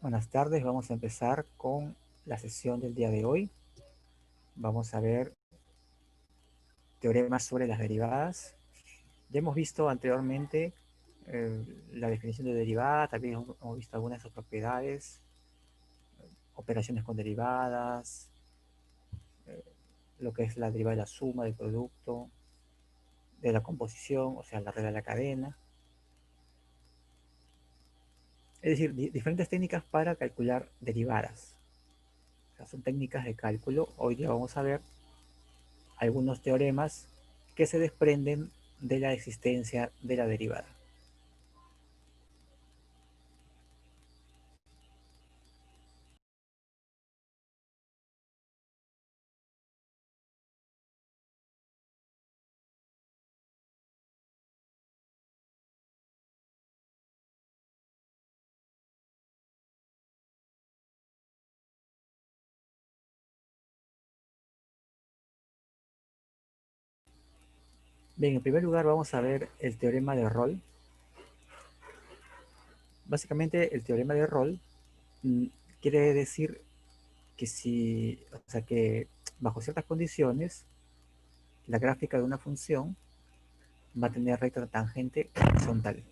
Buenas tardes, vamos a empezar con la sesión del día de hoy. Vamos a ver teoremas sobre las derivadas. Ya hemos visto anteriormente la definición de derivada, también hemos visto algunas de sus propiedades, operaciones con derivadas, lo que es la derivada de la suma del producto, de la composición, o sea, la regla de la cadena. Es decir, diferentes técnicas para calcular derivadas. O sea, son técnicas de cálculo. Hoy día vamos a ver algunos teoremas que se desprenden de la existencia de la derivada. Bien, en primer lugar vamos a ver el teorema de Rolle. Básicamente el teorema de Rolle mm, quiere decir que o sea, que bajo ciertas condiciones la gráfica de una función va a tener recta tangente horizontal.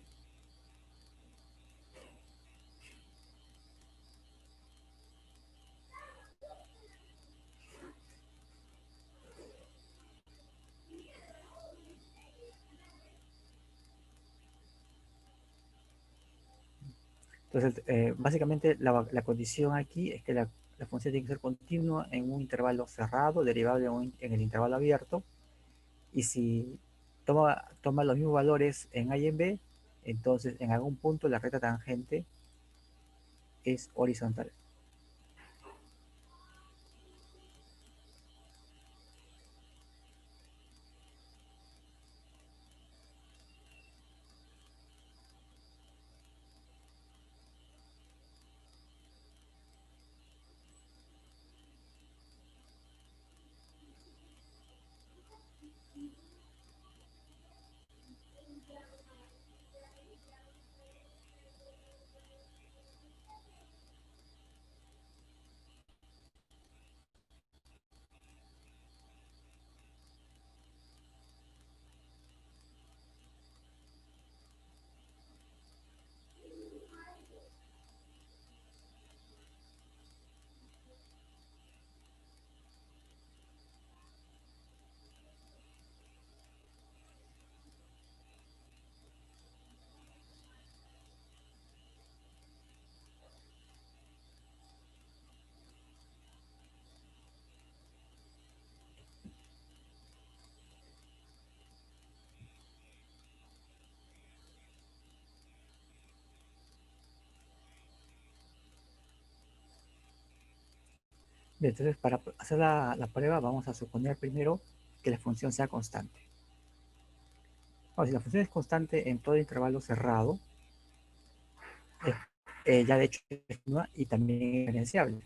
Entonces, básicamente la condición aquí es que la función tiene que ser continua en un intervalo cerrado, derivable en el intervalo abierto, y si toma los mismos valores en A y en B, entonces en algún punto la recta tangente es horizontal. Bien, entonces para hacer la prueba vamos a suponer primero que la función sea constante. Ahora, si la función es constante en todo intervalo cerrado, ya de hecho es continua y también es diferenciable.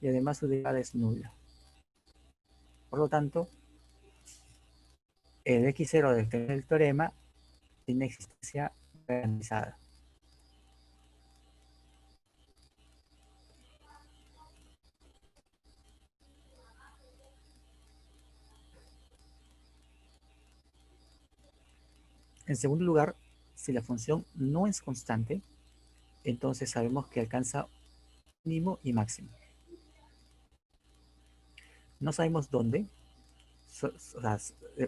Y además su derivada es nula. Por lo tanto, el x0 del teorema tiene existencia garantizada. En segundo lugar, si la función no es constante, entonces sabemos que alcanza mínimo y máximo. No sabemos dónde, o sea,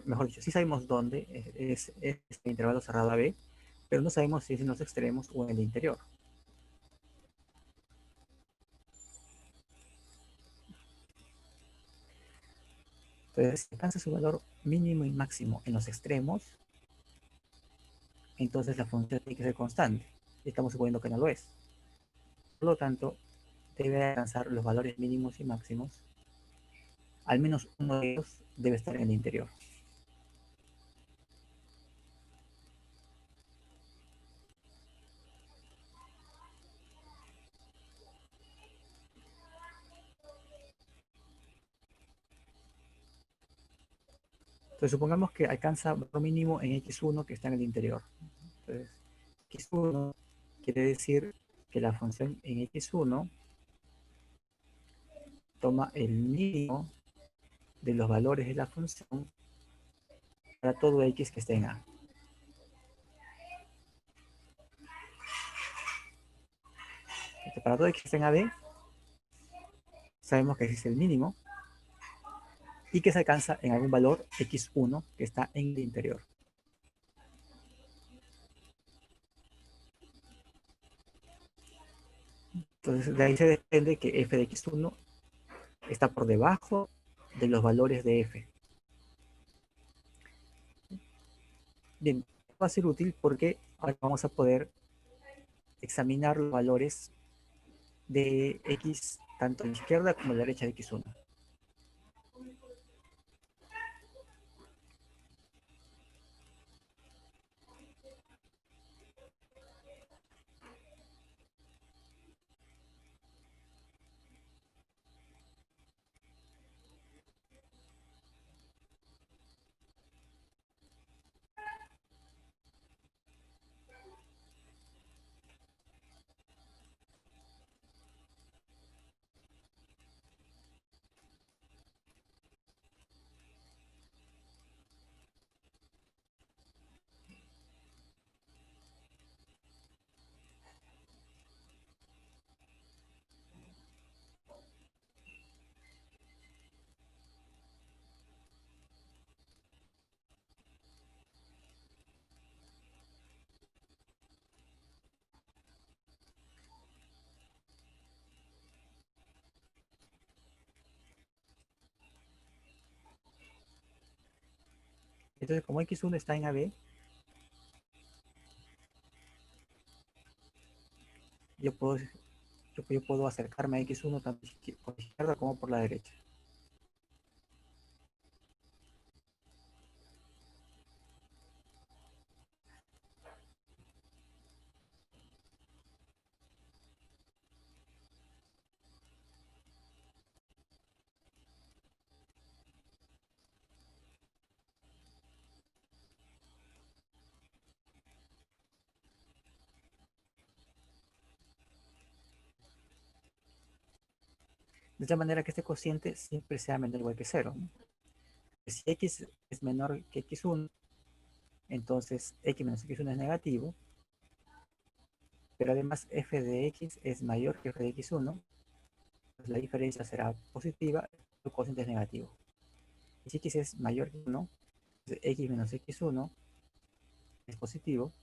mejor dicho, sí sabemos dónde es el intervalo cerrado a B, pero no sabemos si es en los extremos o en el interior. Entonces, si alcanza su valor mínimo y máximo en los extremos, entonces la función tiene que ser constante. Y estamos suponiendo que no lo es. Por lo tanto, debe alcanzar los valores mínimos y máximos. Al menos uno de ellos debe estar en el interior. Entonces, supongamos que alcanza valor mínimo en x1 que está en el interior. Entonces, x1 quiere decir que la función en x1 toma el mínimo de los valores de la función para todo x que esté en A. Para todo x que esté en AB, sabemos que existe el mínimo y que se alcanza en algún valor x1 que está en el interior. Entonces, de ahí se desprende que f de x1 está por debajo de los valores de f. Bien, va a ser útil porque ahora vamos a poder examinar los valores de x tanto a la izquierda como a la derecha de x1. Entonces, como x1 está en AB, yo puedo acercarme a x1 tanto por la izquierda como por la derecha. De tal manera que este cociente siempre sea menor o igual que 0. ¿No? Si x es menor que x1, entonces x menos x1 es negativo, pero además f de x es mayor que f de x1, pues la diferencia será positiva, el cociente es negativo. Y si x es mayor que 1, entonces x menos x1 es positivo,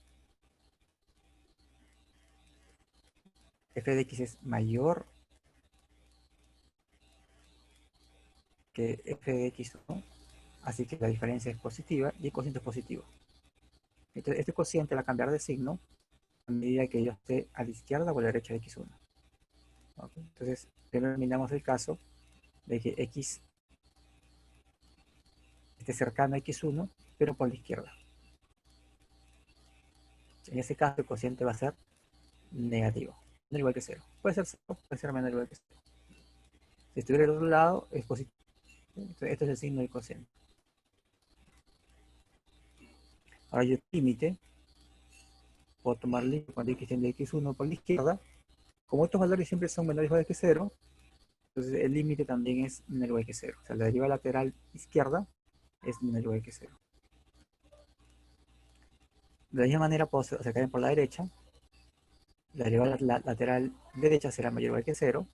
f de x es mayor que f de x1, así que la diferencia es positiva y el cociente es positivo. Entonces este cociente va a cambiar de signo a medida que yo esté a la izquierda o a la derecha de x1. ¿Okay? Entonces, primero miramos el caso de que x esté cercano a x1, pero por la izquierda. En ese caso, el cociente va a ser negativo, no igual que 0. Puede ser 0, puede ser menor o igual que 0. Si estuviera del otro lado, es positivo. Entonces, este es el signo del cociente. Ahora yo límite, puedo tomar límite cuando x tiende a x1 por la izquierda. Como estos valores siempre son menores o iguales que 0, entonces el límite también es menor o igual que 0. O sea, la deriva lateral izquierda es menor o igual que 0. De la misma manera puedo acercarme por la derecha. La derivada lateral derecha será mayor o igual que 0.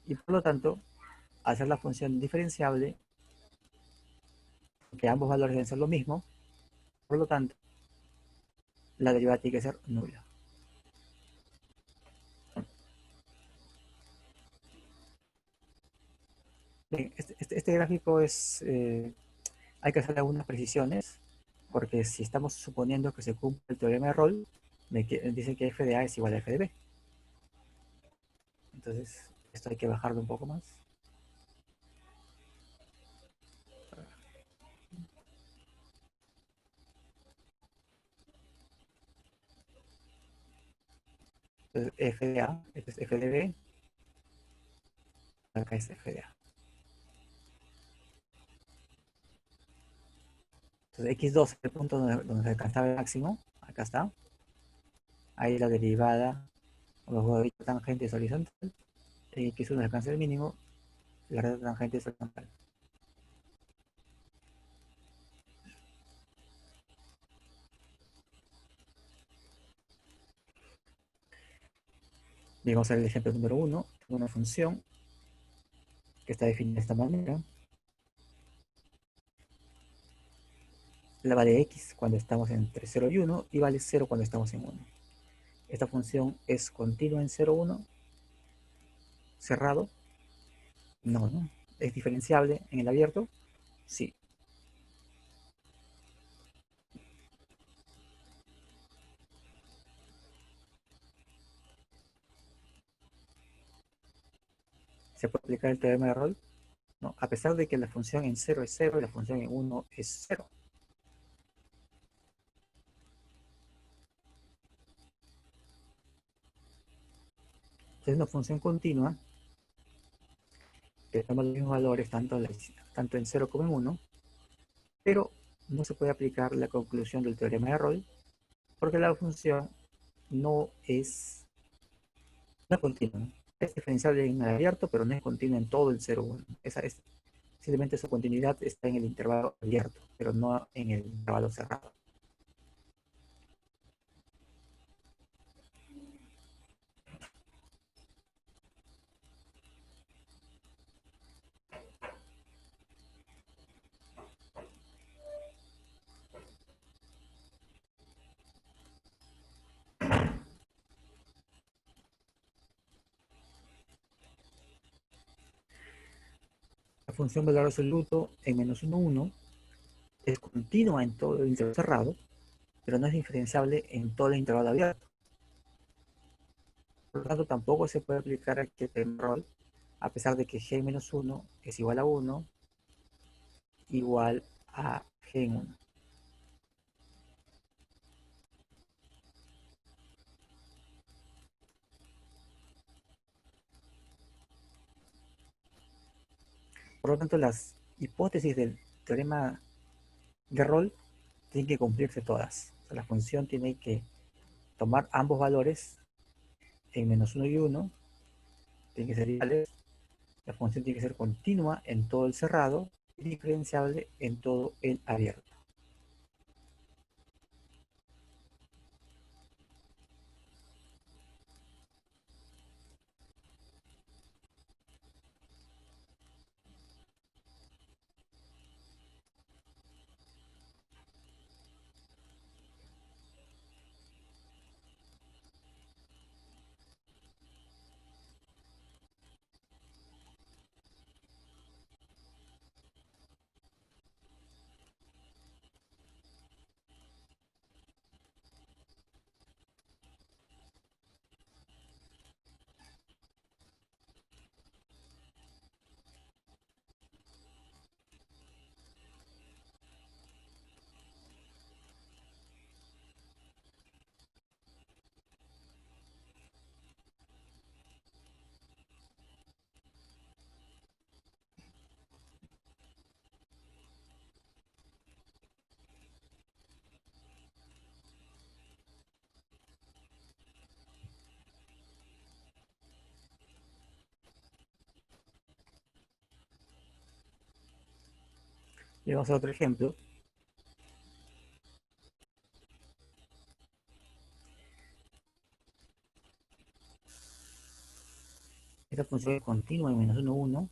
Y por lo tanto, hacer la función diferenciable, que ambos valores deben ser lo mismo, por lo tanto, la derivada tiene que ser nula. Bien, este gráfico hay que hacer algunas precisiones, porque si estamos suponiendo que se cumple el teorema de Rolle, dice que f de A es igual a f de B. Entonces, esto hay que bajarlo un poco más. Entonces, f de A, este es f de B, acá es f de A. Entonces, x2 es el punto donde se alcanzaba el máximo, acá está. Ahí la derivada, Abajo de dicha tangente es horizontal, en X1 alcanza el mínimo, la recta tangente es horizontal. Bien, vamos a ver el ejemplo número 1. Tengo una función que está definida de esta manera. La vale x cuando estamos entre 0 y 1 y vale 0 cuando estamos en 1. Esta función es continua en 0, 1, cerrado. No, no. ¿Es diferenciable en el abierto? Sí. ¿Se puede aplicar el teorema de Rolle? No, a pesar de que la función en 0 es 0 y la función en 1 es 0. Es una función continua que toma los mismos valores tanto en 0 como en 1, pero no se puede aplicar la conclusión del teorema de Rolle porque la función no es, no es continua. ¿No? Es diferenciable en el abierto, pero no es continua en todo el 0, 1. Esa es, simplemente su continuidad está en el intervalo abierto, pero no en el intervalo cerrado. La función valor absoluto en menos 1, 1 es continua en todo el intervalo cerrado, pero no es diferenciable en todo el intervalo abierto. Por lo tanto, tampoco se puede aplicar aquí el rol, a pesar de que g-1 es igual a 1, igual a g en 1. Por lo tanto, las hipótesis del teorema de Rolle tienen que cumplirse todas. O sea, la función tiene que tomar ambos valores en menos 1 y 1, tienen que ser iguales. La función tiene que ser continua en todo el cerrado y diferenciable en todo el abierto. Y vamos a otro ejemplo. Esta función es continua en menos 1, 1.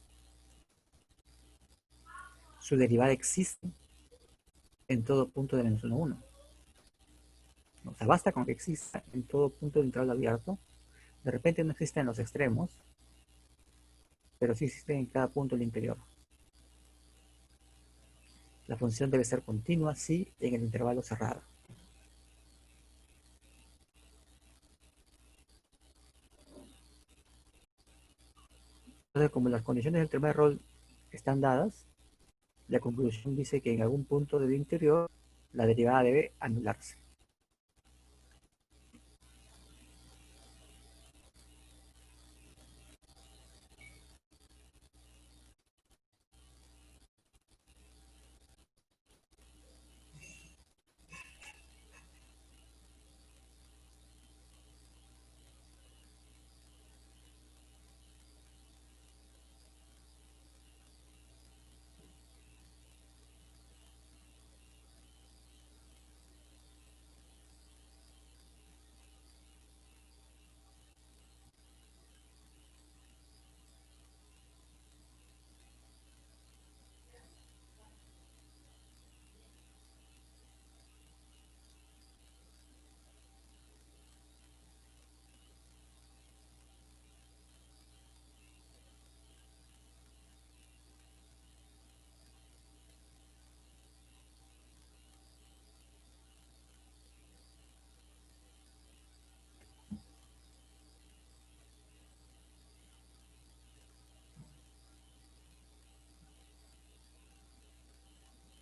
Su derivada existe en todo punto de menos 1, 1. O sea, basta con que exista en todo punto de intervalo abierto. De repente no existe en los extremos, pero sí existe en cada punto del interior. La función debe ser continua, sí, en el intervalo cerrado. Entonces, como las condiciones del teorema de Rolle están dadas, la conclusión dice que en algún punto del interior la derivada debe anularse.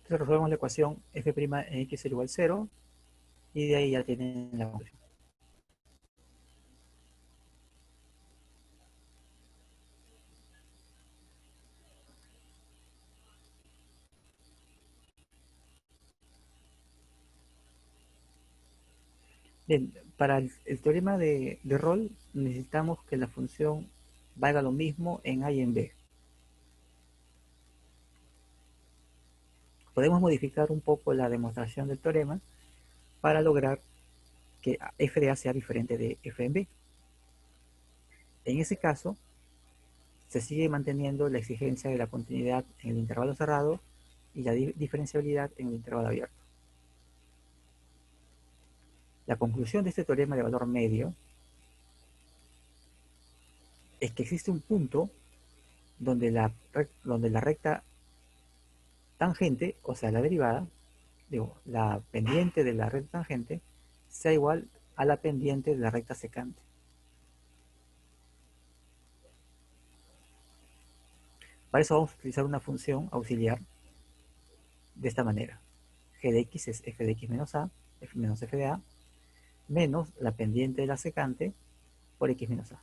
Entonces resolvemos la ecuación f' en x igual 0 y de ahí ya tienen la conclusión. Bien, para el teorema de Rolle necesitamos que la función valga lo mismo en A y en B. Podemos modificar un poco la demostración del teorema para lograr que f de A sea diferente de f en B. En ese caso, se sigue manteniendo la exigencia de la continuidad en el intervalo cerrado y la diferenciabilidad en el intervalo abierto. La conclusión de este teorema de valor medio es que existe un punto donde la recta tangente, o sea, la derivada, digo, la pendiente de la recta tangente, sea igual a la pendiente de la recta secante. Para eso vamos a utilizar una función auxiliar de esta manera. G de x es f de x menos a, f menos f de a, menos la pendiente de la secante por x menos a.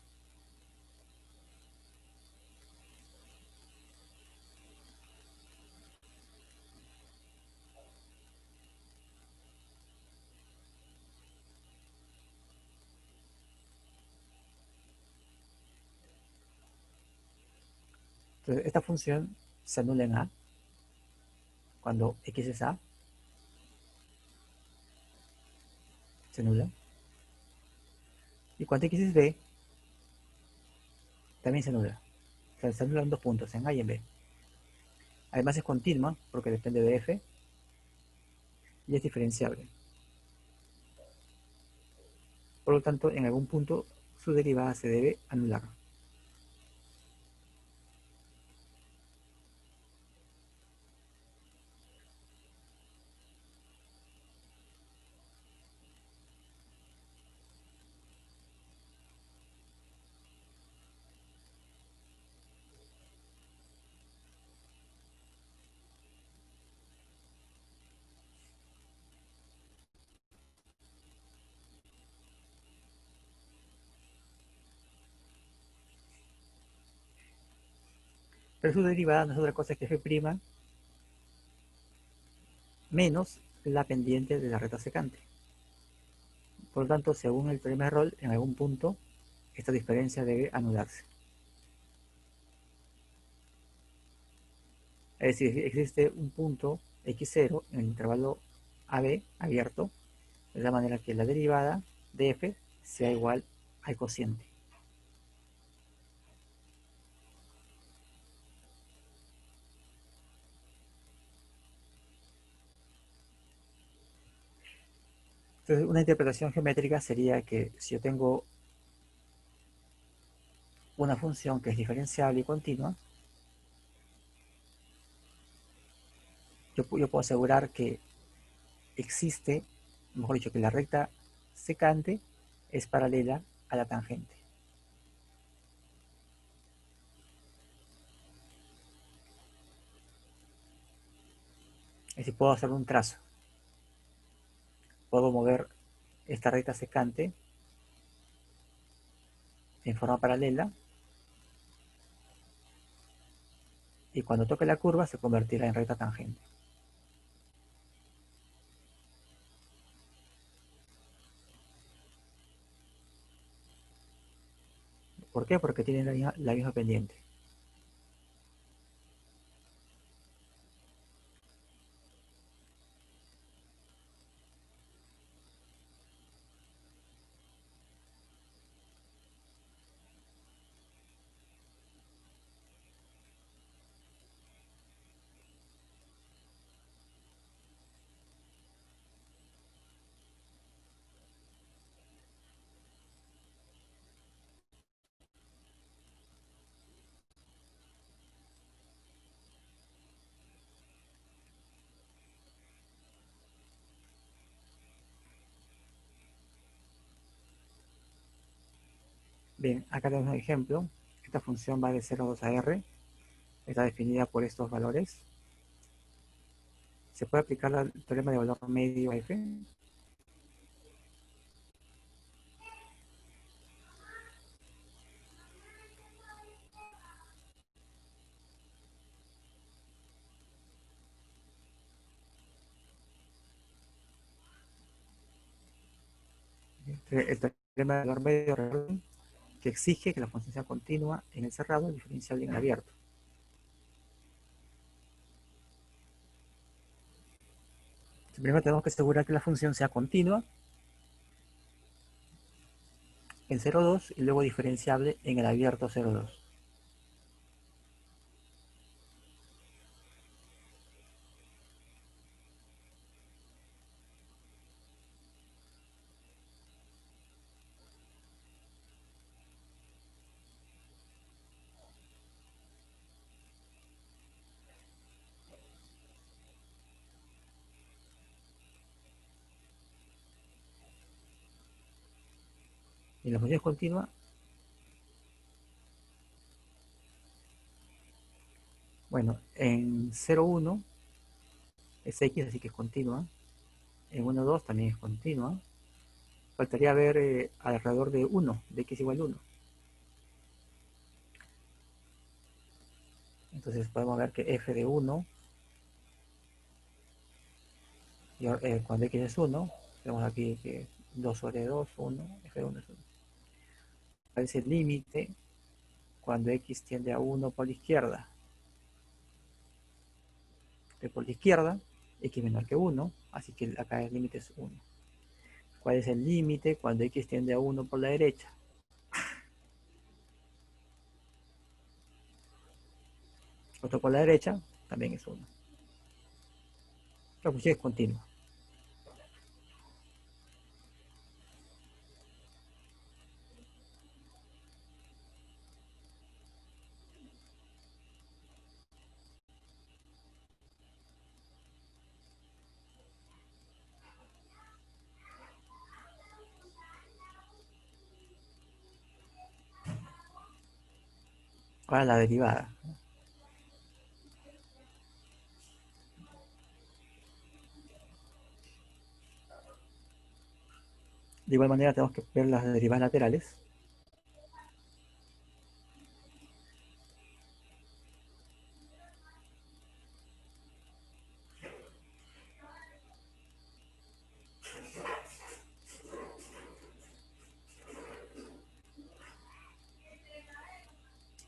Entonces, esta función se anula en a cuando x es a, se anula, y cuando x es b, también se anula. O sea, se anulan dos puntos, en a y en b. Además es continua porque depende de f y es diferenciable. Por lo tanto, en algún punto su derivada se debe anular. Pero su derivada no es otra cosa que f' menos la pendiente de la recta secante. Por lo tanto, según el teorema de Rolle, en algún punto esta diferencia debe anularse. Es decir, existe un punto x0 en el intervalo AB abierto, de la manera que la derivada de f sea igual al cociente. Entonces, una interpretación geométrica sería que si yo tengo una función que es diferenciable y continua, yo puedo asegurar que existe, mejor dicho, que la recta secante es paralela a la tangente. Es decir, puedo hacer un trazo. Puedo mover esta recta secante en forma paralela y cuando toque la curva se convertirá en recta tangente. ¿Por qué? Porque tienen la misma pendiente. Bien, acá tenemos un ejemplo. Esta función va de 0 a 2 a r. Está definida por estos valores. ¿Se puede aplicar el teorema de valor medio a f? El teorema de valor medio, recuerden, que exige que la función sea continua en el cerrado y diferenciable en el abierto. Primero tenemos que asegurar que la función sea continua en 0,2 y luego diferenciable en el abierto 0,2. Y la función es continua, bueno, en 0,1 es x, así que es continua. En 1,2 también es continua. Faltaría ver alrededor de 1, de x igual a 1. Entonces podemos ver que f de 1, cuando x es 1, tenemos aquí que 2 sobre 2, 1, f de 1 es 1. ¿Cuál es el límite cuando x tiende a 1 por la izquierda? Que por la izquierda, x menor que 1, así que acá el límite es 1. ¿Cuál es el límite cuando x tiende a 1 por la derecha? Otro por la derecha también es 1. La función es continua. Ahora la derivada. De igual manera tenemos que ver las derivadas laterales.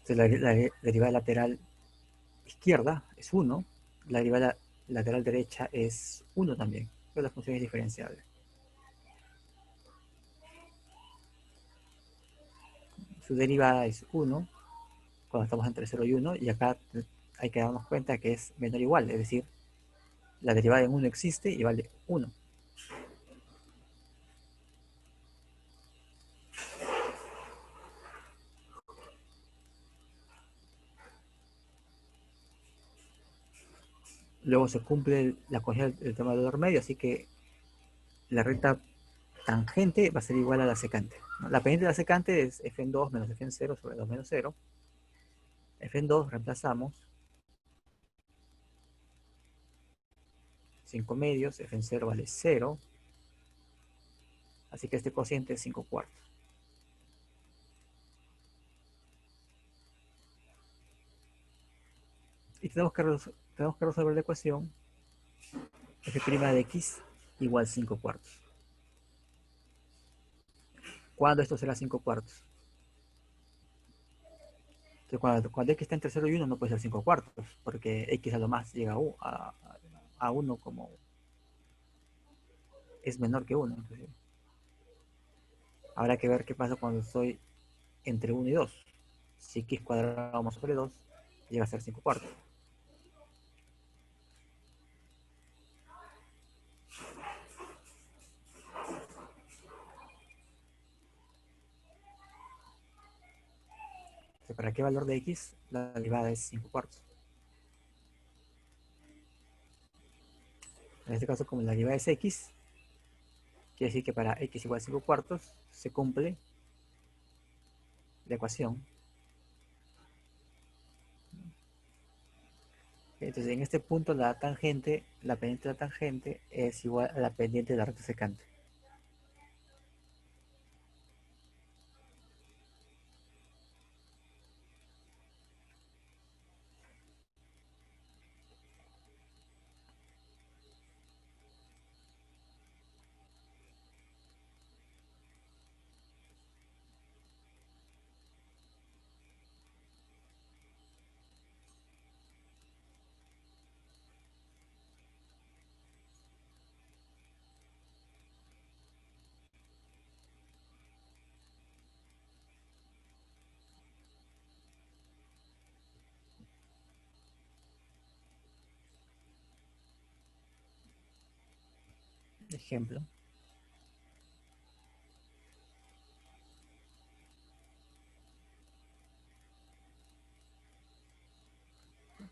Entonces, la derivada lateral izquierda es 1, la derivada lateral derecha es 1 también, pero la función es diferenciable. Su derivada es 1 cuando estamos entre 0 y 1, y acá hay que darnos cuenta que es menor o igual, es decir, la derivada en 1 existe y vale 1. Luego se cumple la condición del tema del valor medio, así que la recta tangente va a ser igual a la secante, ¿no? La pendiente de la secante es f en 2 menos f en 0 sobre 2 menos 0. F en 2 reemplazamos 5 medios, f en 0 vale 0, así que este cociente es 5 cuartos. Y tenemos que resolver la ecuación f' de x igual 5 cuartos. ¿Cuándo esto será 5 cuartos? Entonces, cuando x está entre 0 y 1 no puede ser 5 cuartos, porque x a lo más llega a 1 como es menor que 1. Entonces, habrá que ver qué pasa cuando estoy entre 1 y 2. Si x cuadrado más sobre 2 llega a ser 5 cuartos. Entonces, ¿para qué valor de x? La derivada es 5 cuartos. En este caso, como la derivada es x, quiere decir que para x igual a 5 cuartos se cumple la ecuación Entonces, en este punto la tangente, la pendiente de la tangente es igual a la pendiente de la recta secante. Ejemplo,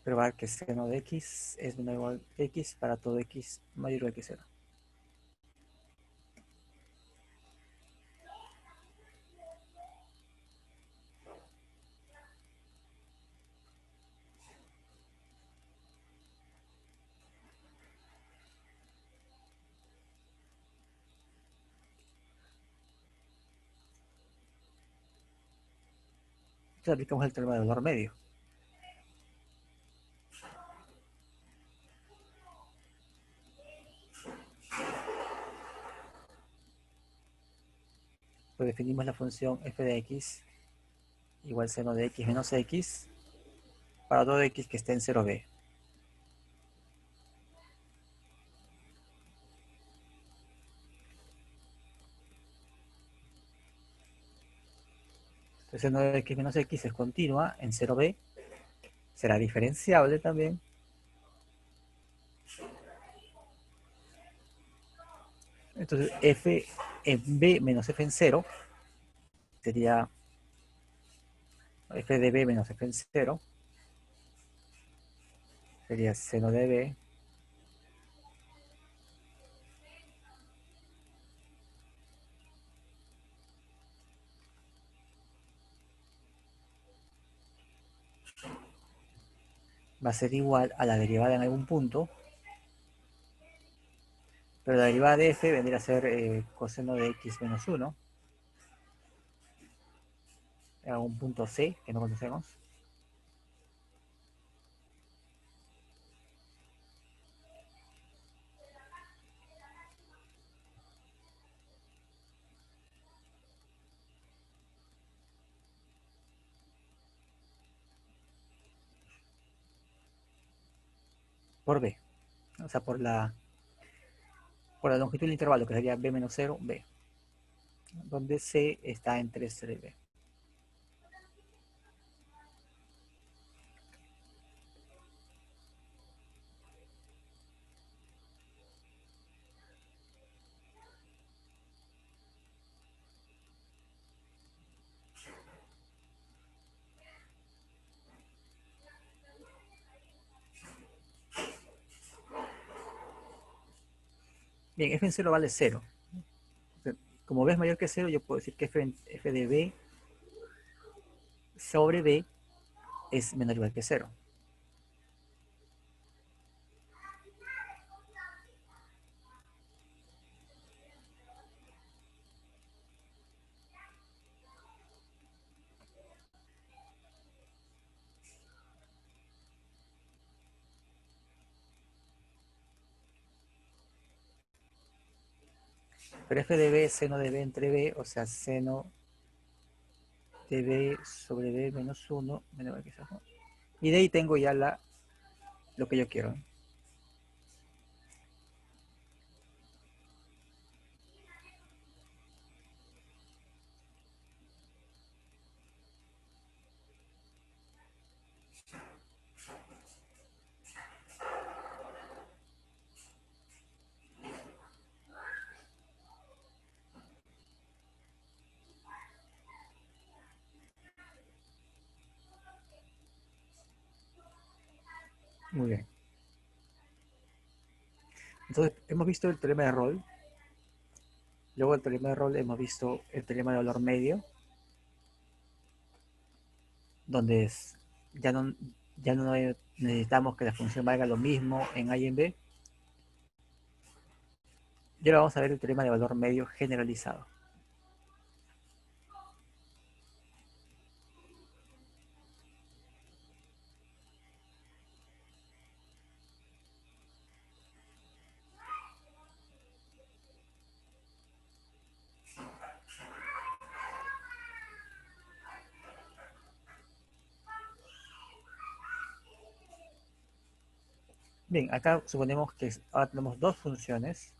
probar que seno de x es menor o igual a x para todo x mayor o igual que 0. Entonces aplicamos el teorema del valor medio. Pues definimos la función f de x igual seno de x menos x para todo x que esté en 0b. Entonces seno de x menos x es continua en 0b, será diferenciable también. Entonces f en b menos f en 0 sería f de b menos f en 0, sería seno de b va a ser igual a la derivada en algún punto, pero la derivada de f vendría a ser coseno de x menos 1 en algún punto c que no conocemos. Por b, o sea, por la longitud del intervalo, que sería b menos 0, b, donde c está entre 0 y b. Bien, f en 0 vale 0. Como b es mayor que 0, yo puedo decir que f de b sobre b es menor o igual que 0. Pero f de b es seno de b entre b, o sea, seno de b sobre b menos 1, menor o igual que 0. Y de ahí tengo ya lo que yo quiero. Muy bien. Entonces, hemos visto el teorema de Rolle. Luego del teorema de Rolle hemos visto el teorema de valor medio, donde ya no ya no necesitamos que la función valga lo mismo en A y en B. Y ahora vamos a ver el teorema de valor medio generalizado. Bien, acá suponemos que ahora tenemos dos funciones,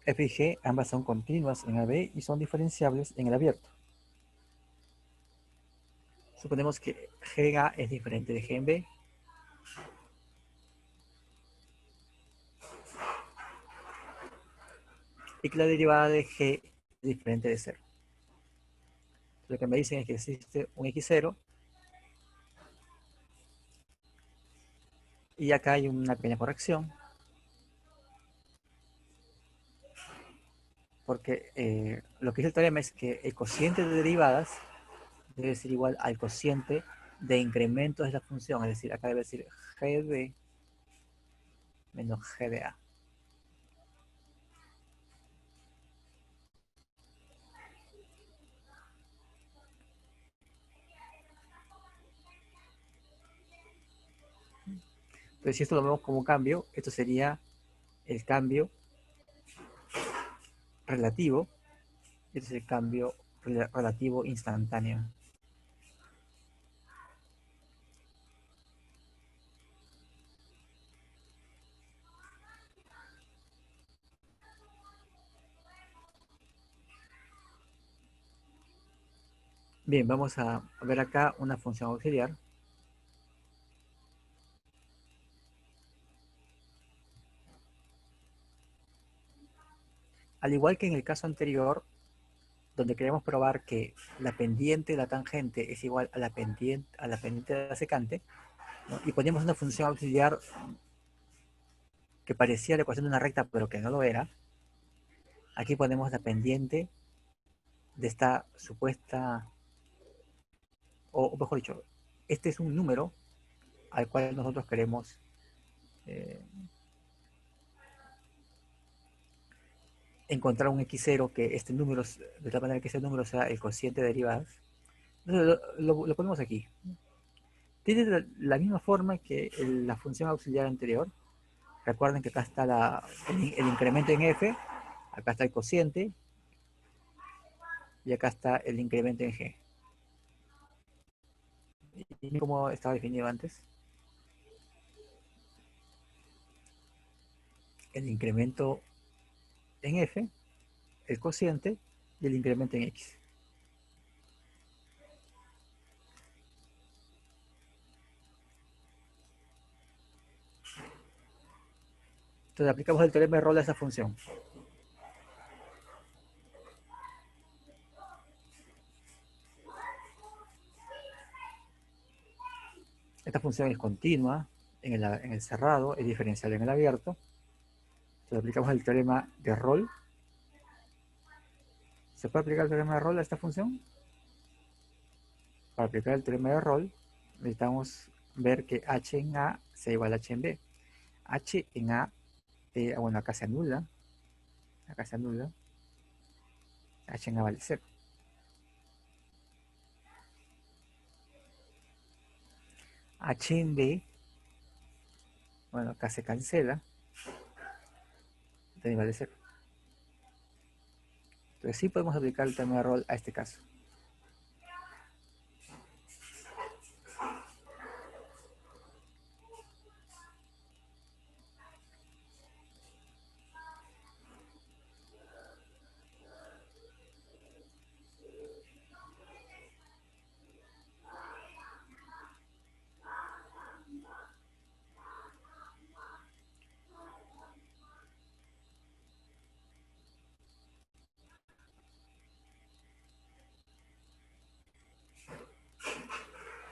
f y g, ambas son continuas en AB y son diferenciables en el abierto. Suponemos que g en A es diferente de g en B, y que la derivada de g es diferente de 0. Lo que me dicen es que existe un x0 y acá hay una pequeña corrección, porque lo que dice el teorema es que el cociente de derivadas debe ser igual al cociente de incrementos de la función, es decir, acá debe decir g de menos g de A. Entonces, si esto lo vemos como cambio, esto sería el cambio relativo, este es el cambio relativo instantáneo. Bien, vamos a ver acá una función auxiliar. Al igual que en el caso anterior, donde queremos probar que la pendiente de la tangente es igual a la pendiente de la secante, ¿no? Y ponemos una función auxiliar que parecía la ecuación de una recta, pero que no lo era. Aquí ponemos la pendiente de esta supuesta, o mejor dicho, este es un número al cual nosotros queremos eh, encontrar un x0, que este número, de tal manera que ese número sea el cociente de derivadas. Entonces lo ponemos aquí. Tiene la misma forma que la función auxiliar anterior. Recuerden que acá está el incremento en f, acá está el cociente y acá está el incremento en g. Y como estaba definido antes, el incremento en f, el cociente y el incremento en x. Entonces aplicamos el teorema de Rolle a esa función. Esta función es continua en el cerrado, es diferencial en el abierto. Entonces aplicamos el teorema de Rolle. ¿Se puede aplicar el teorema de Rolle a esta función? Para aplicar el teorema de Rolle necesitamos ver que h en A sea igual a h en B. H en A, bueno, acá se anula, h en A vale 0. H en B, bueno, acá se cancela, también vale 0. Entonces sí podemos aplicar el teorema de Rolle a este caso.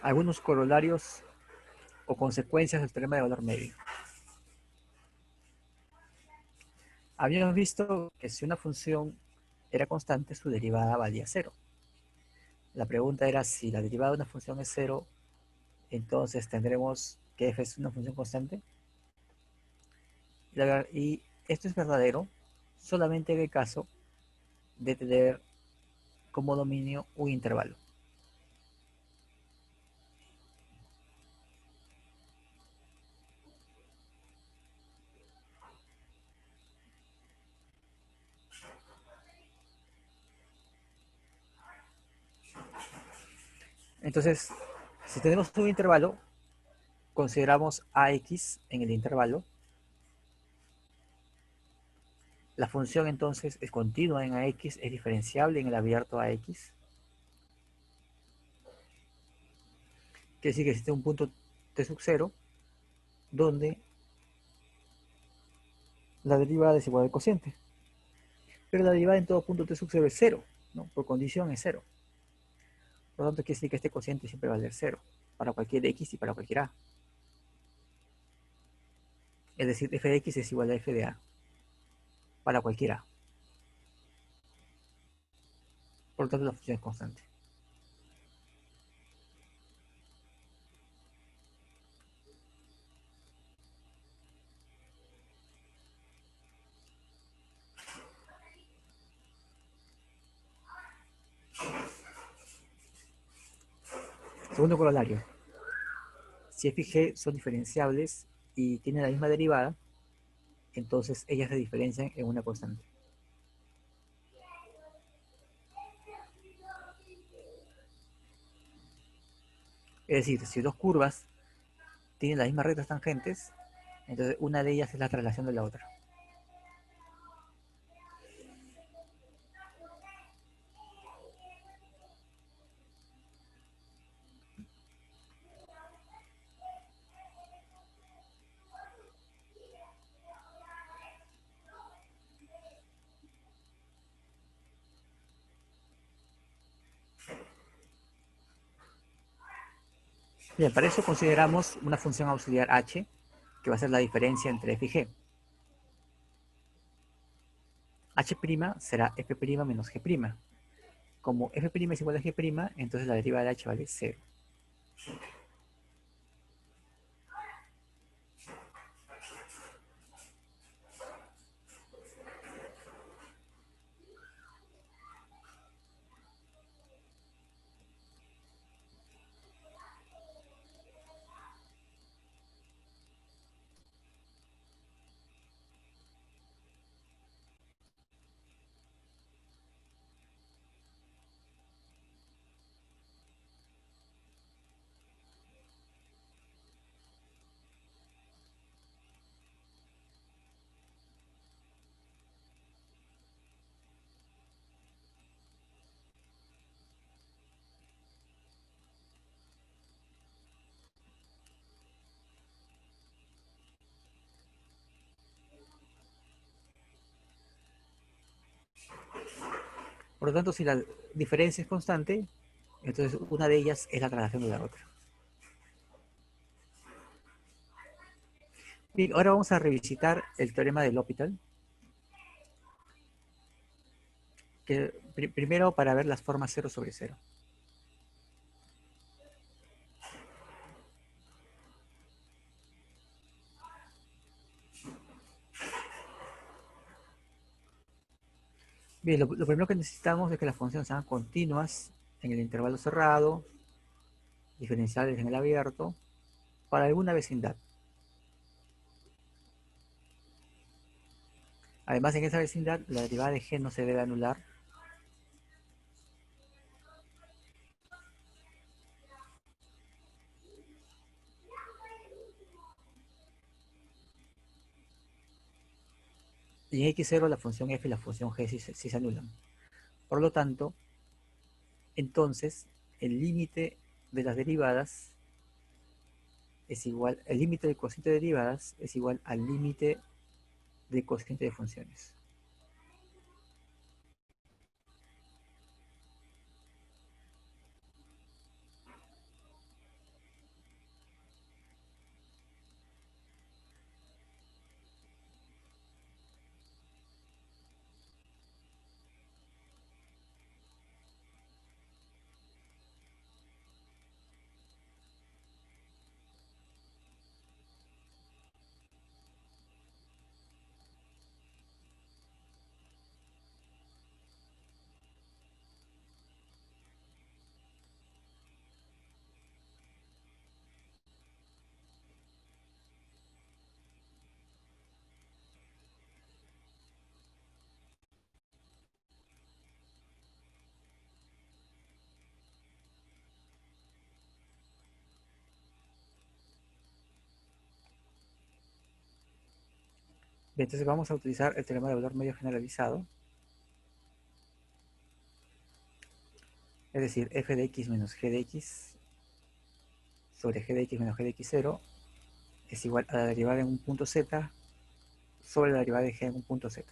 Algunos corolarios o consecuencias del teorema de valor medio. Habíamos visto que si una función era constante, su derivada valía 0. La pregunta era si la derivada de una función es 0, entonces tendremos que f es una función constante. Y esto es verdadero solamente en el caso de tener como dominio un intervalo. Entonces, si tenemos un intervalo, consideramos ax en el intervalo. La función entonces es continua en ax, es diferenciable en el abierto ax. Quiere decir que existe un punto t sub 0 donde la derivada es igual al cociente. Pero la derivada en todo punto t sub 0 es 0, ¿no? Por condición es 0. Por lo tanto, quiere decir que este cociente siempre va a valer 0 para cualquier x y para cualquier a. Es decir, f de x es igual a f de a para cualquier a. Por lo tanto, la función es constante. Segundo corolario. Si f y g son diferenciables y tienen la misma derivada, entonces ellas se diferencian en una constante. Es decir, si dos curvas tienen las mismas rectas tangentes, entonces una de ellas es la traslación de la otra. Bien, para eso consideramos una función auxiliar h, que va a ser la diferencia entre f y g. H' será f' menos g'. Como f' es igual a g', entonces la derivada de h vale 0. Por lo tanto, si la diferencia es constante, entonces una de ellas es la traslación de la otra. Bien, ahora vamos a revisitar el teorema de L'Hopital. Primero para ver las formas 0 sobre 0. Bien, lo primero que necesitamos es que las funciones sean continuas en el intervalo cerrado, diferenciales en el abierto, para alguna vecindad. Además, en esa vecindad, la derivada de g no se debe anular. Y en x0 la función f y la función g sí se anulan. Por lo tanto, entonces, el límite de las derivadas es igual, el límite del cociente de derivadas es igual al límite del cociente de funciones. Bien, entonces vamos a utilizar el teorema de valor medio generalizado, es decir, f de x menos g de x sobre g de x menos g de x0 es igual a la derivada en un punto z sobre la derivada de g en un punto z.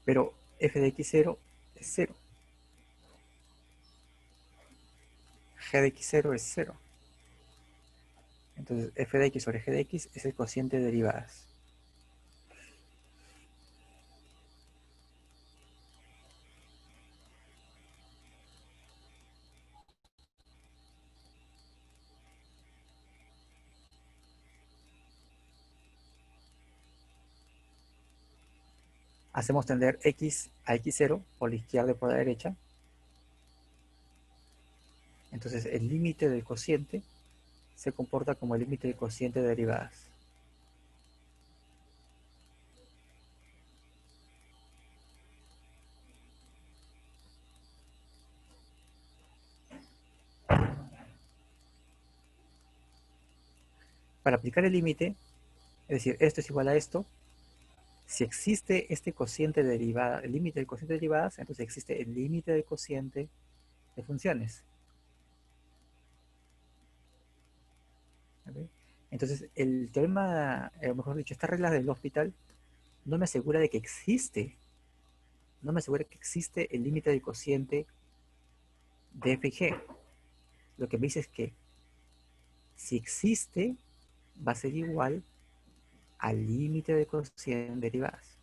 Pero f de x0 es 0, g de x0 es 0. Entonces f de x sobre g de x es el cociente de derivadas. Hacemos tender x a x0 por la izquierda y por la derecha. Entonces el límite del cociente se comporta como el límite del cociente de derivadas. Para aplicar el límite, es decir, esto es igual a esto, si existe este cociente de derivada, el límite del cociente de derivadas, entonces existe el límite del cociente de funciones. ¿Okay? Entonces, el teorema, mejor dicho, esta regla del hospital no me asegura de que existe, no me asegura que existe el límite del cociente de f y g. Lo que me dice es que si existe, va a ser igual al límite del cociente de derivadas.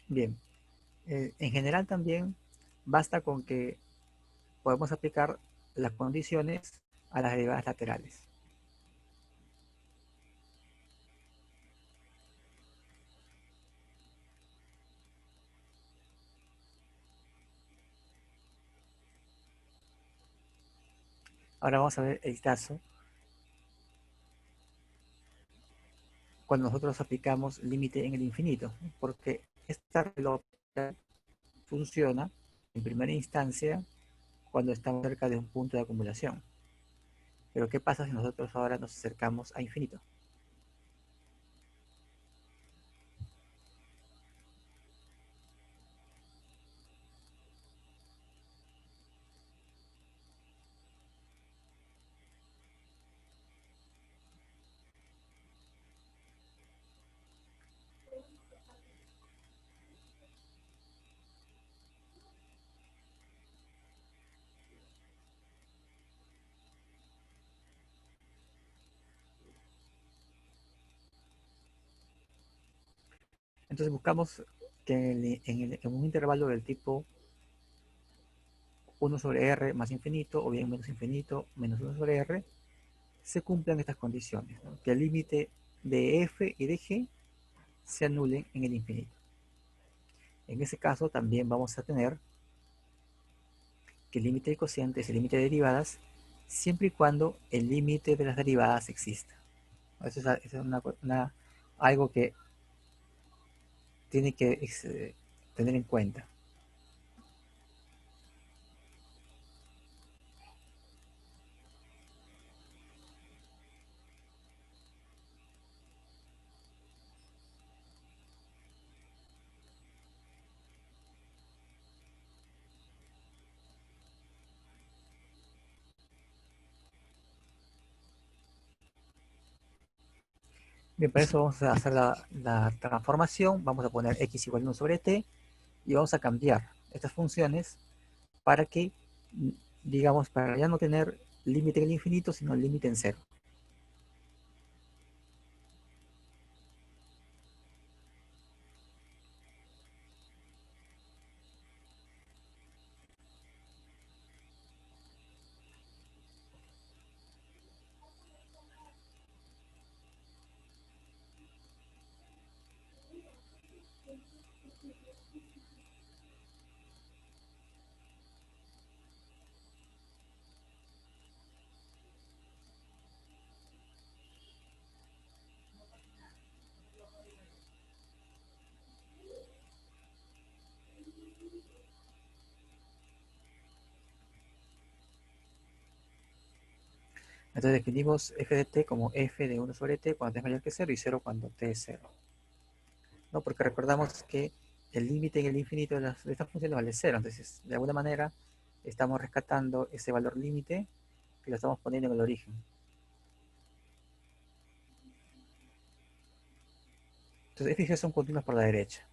Bien, en general también basta con que podemos aplicar las condiciones a las derivadas laterales. Ahora vamos a ver el caso cuando nosotros aplicamos límite en el infinito, porque esta regla funciona en primera instancia cuando estamos cerca de un punto de acumulación. Pero ¿qué pasa si nosotros ahora nos acercamos a infinito? Entonces buscamos que en un intervalo del tipo 1 sobre r más infinito o bien menos infinito menos 1 sobre r se cumplan estas condiciones, ¿no? Que el límite de f y de g se anulen en el infinito. En ese caso también vamos a tener que el límite de cocientes y el límite de derivadas siempre y cuando el límite de las derivadas exista. Eso es algo que tiene que tener en cuenta. Bien, para eso vamos a hacer la transformación, vamos a poner x igual a 1 sobre t y vamos a cambiar estas funciones para que, digamos, para ya no tener límite en el infinito, sino límite en cero. Entonces definimos f de t como f de 1 sobre t cuando t es mayor que cero y cero cuando t es cero. ¿No? Porque recordamos que el límite en el infinito de estas funciones vale cero. Entonces, de alguna manera, estamos rescatando ese valor límite que lo estamos poniendo en el origen. Entonces, f y g son continuos por la derecha.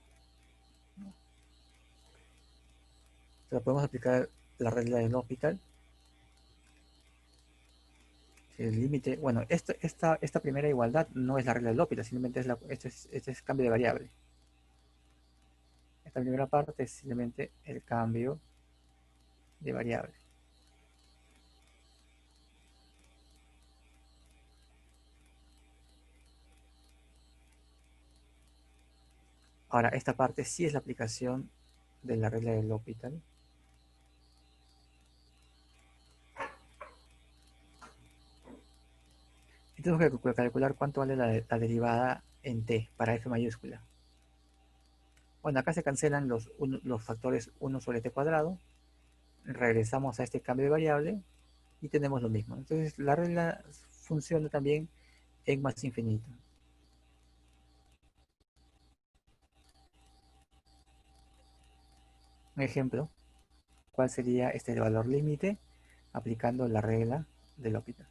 Entonces, podemos aplicar la regla del L'Hopital. El límite, bueno, esta primera igualdad no es la regla del L'Hopital, simplemente este es cambio de variable. Esta primera parte es simplemente el cambio de variable. Ahora, esta parte sí es la aplicación de la regla del L'Hopital. Y tenemos que calcular cuánto vale la derivada en t para f mayúscula. Bueno, acá se cancelan los factores 1 sobre t cuadrado. Regresamos a este cambio de variable y tenemos lo mismo. Entonces la regla funciona también en más infinito. Un ejemplo, ¿cuál sería este valor límite aplicando la regla del L'Hopital?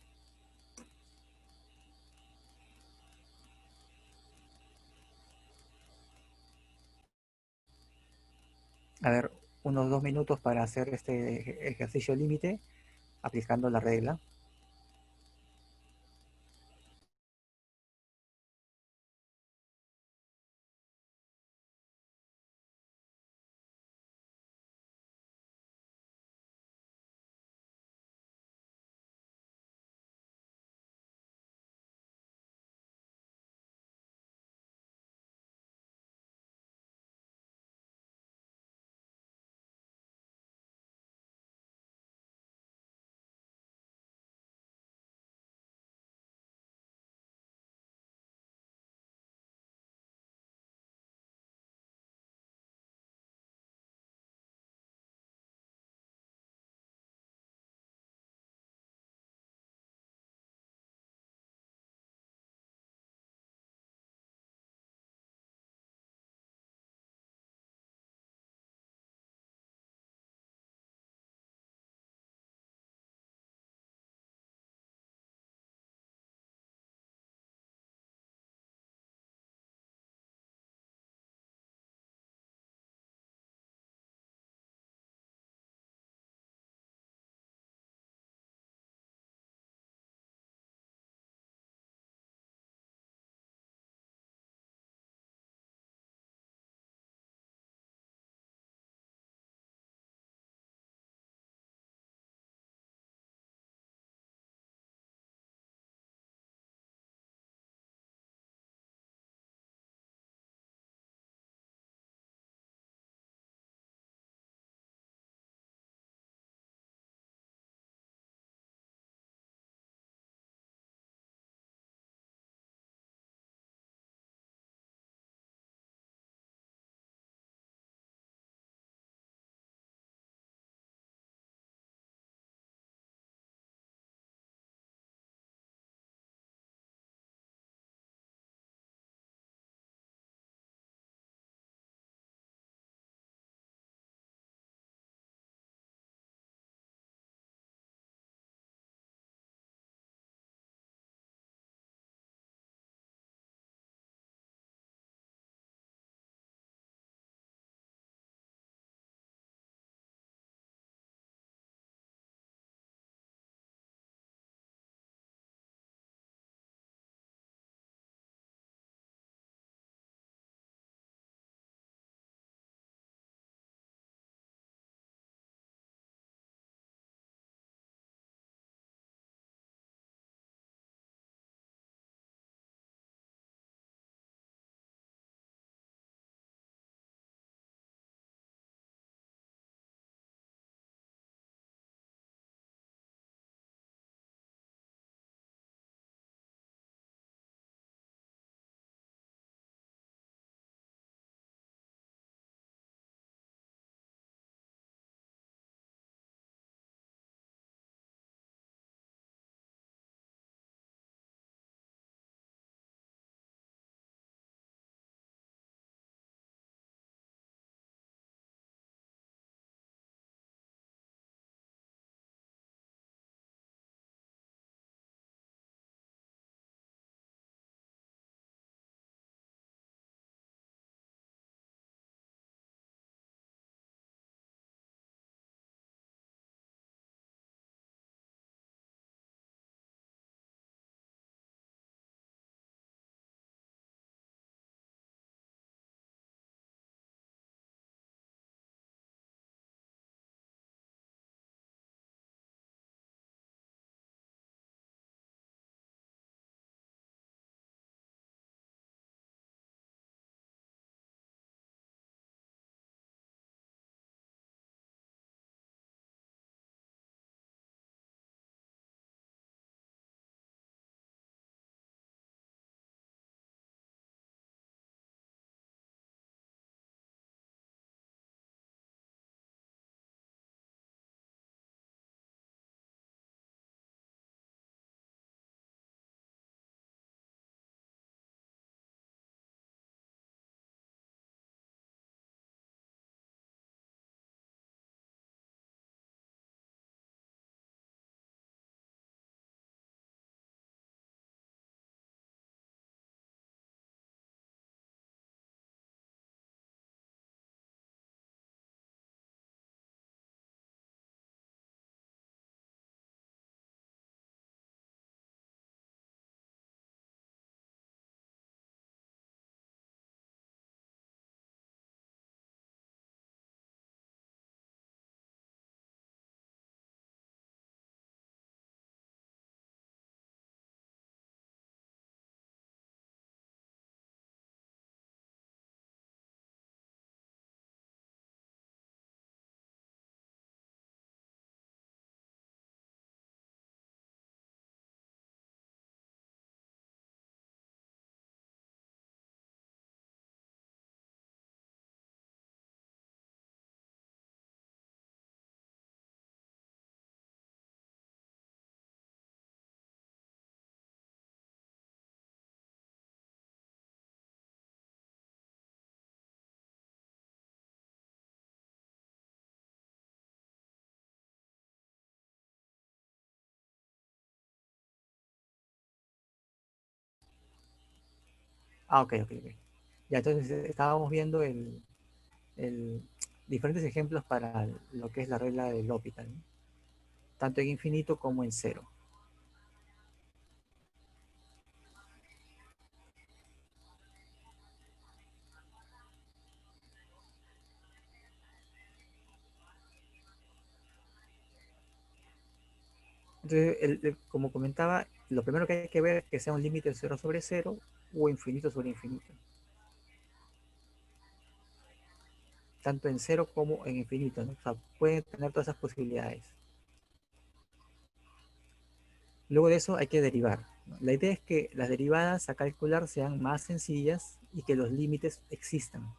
A ver, unos 2 minutos para hacer este ejercicio límite aplicando la regla. Ah, ok, ok, ok. Ya, entonces estábamos viendo el- diferentes ejemplos para lo que es la regla del L'Hopital, ¿no? Tanto en infinito como en cero. Entonces, como comentaba, lo primero que hay que ver es que sea un límite de cero sobre cero o infinito sobre infinito, tanto en cero como en infinito, ¿no? O sea, pueden tener todas esas posibilidades. Luego de eso hay que derivar, ¿no? La idea es que las derivadas a calcular sean más sencillas y que los límites existan.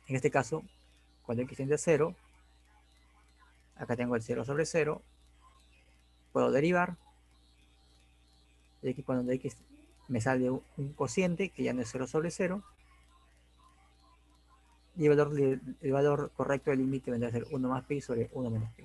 En este caso, cuando x tiende a cero, acá tengo el cero sobre cero, puedo derivar, y aquí cuando x me sale un cociente que ya no es cero sobre cero, y el valor correcto del límite vendrá a ser uno más pi sobre uno menos pi.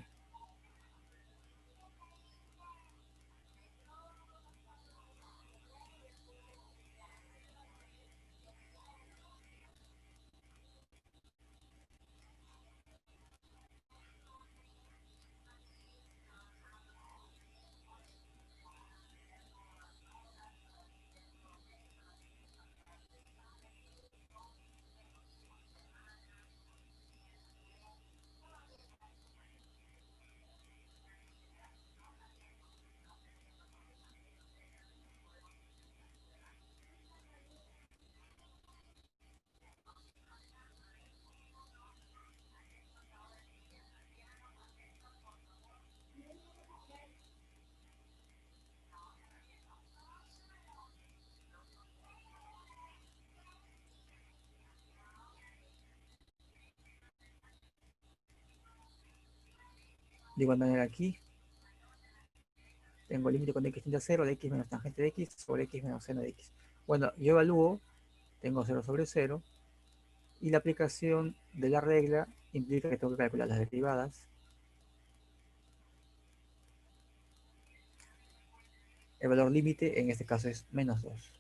De igual manera aquí, tengo el límite con x tiende a cero de x menos tangente de x sobre x menos seno de x. Bueno, yo evalúo, tengo cero sobre cero, y la aplicación de la regla implica que tengo que calcular las derivadas. El valor límite en este caso es menos 2.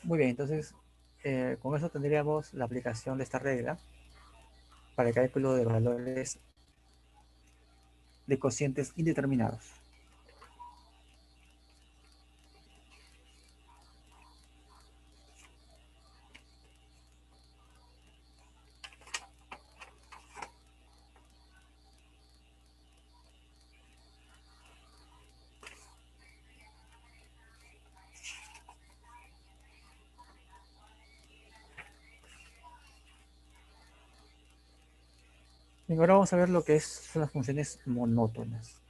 Muy bien, entonces con eso tendríamos la aplicación de esta regla para el cálculo de valores de cocientes indeterminados. Bien, ahora vamos a ver lo que son las funciones monótonas.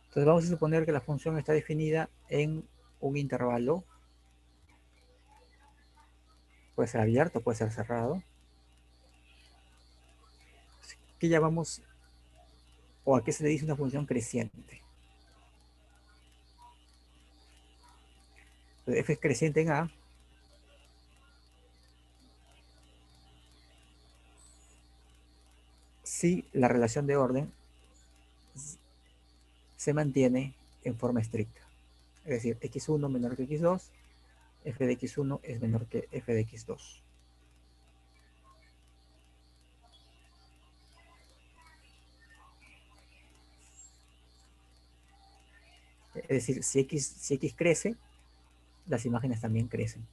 Entonces vamos a suponer que la función está definida en un intervalo, puede ser abierto, puede ser cerrado, que llamamos, o a qué se le dice una función creciente. Entonces, f es creciente en A si la relación de orden se mantiene en forma estricta. Es decir, x1 menor que x2, f de x1 es menor que f de x2. Es decir, si x crece, las imágenes también crecen.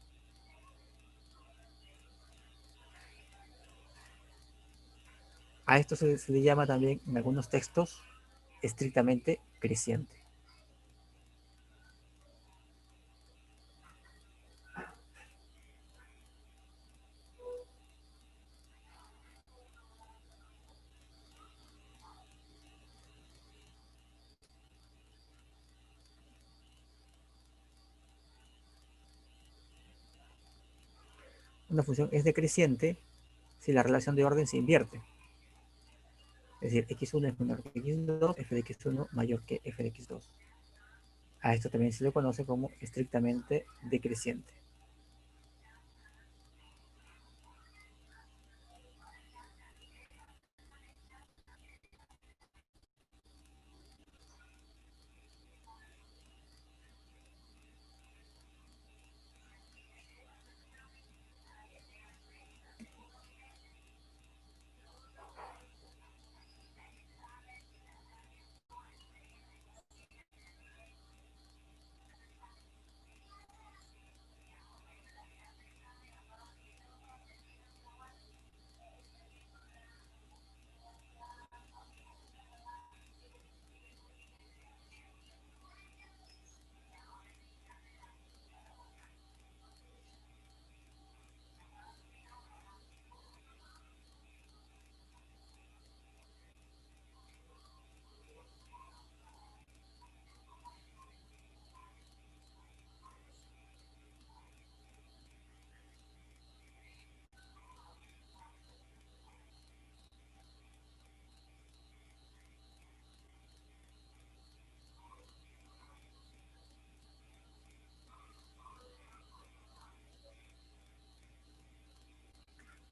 A esto se le llama también en algunos textos estrictamente creciente. Una función es decreciente si la relación de orden se invierte. Es decir, x1 es menor que x2, f de x1 mayor que f de x2. A esto también se le conoce como estrictamente decreciente.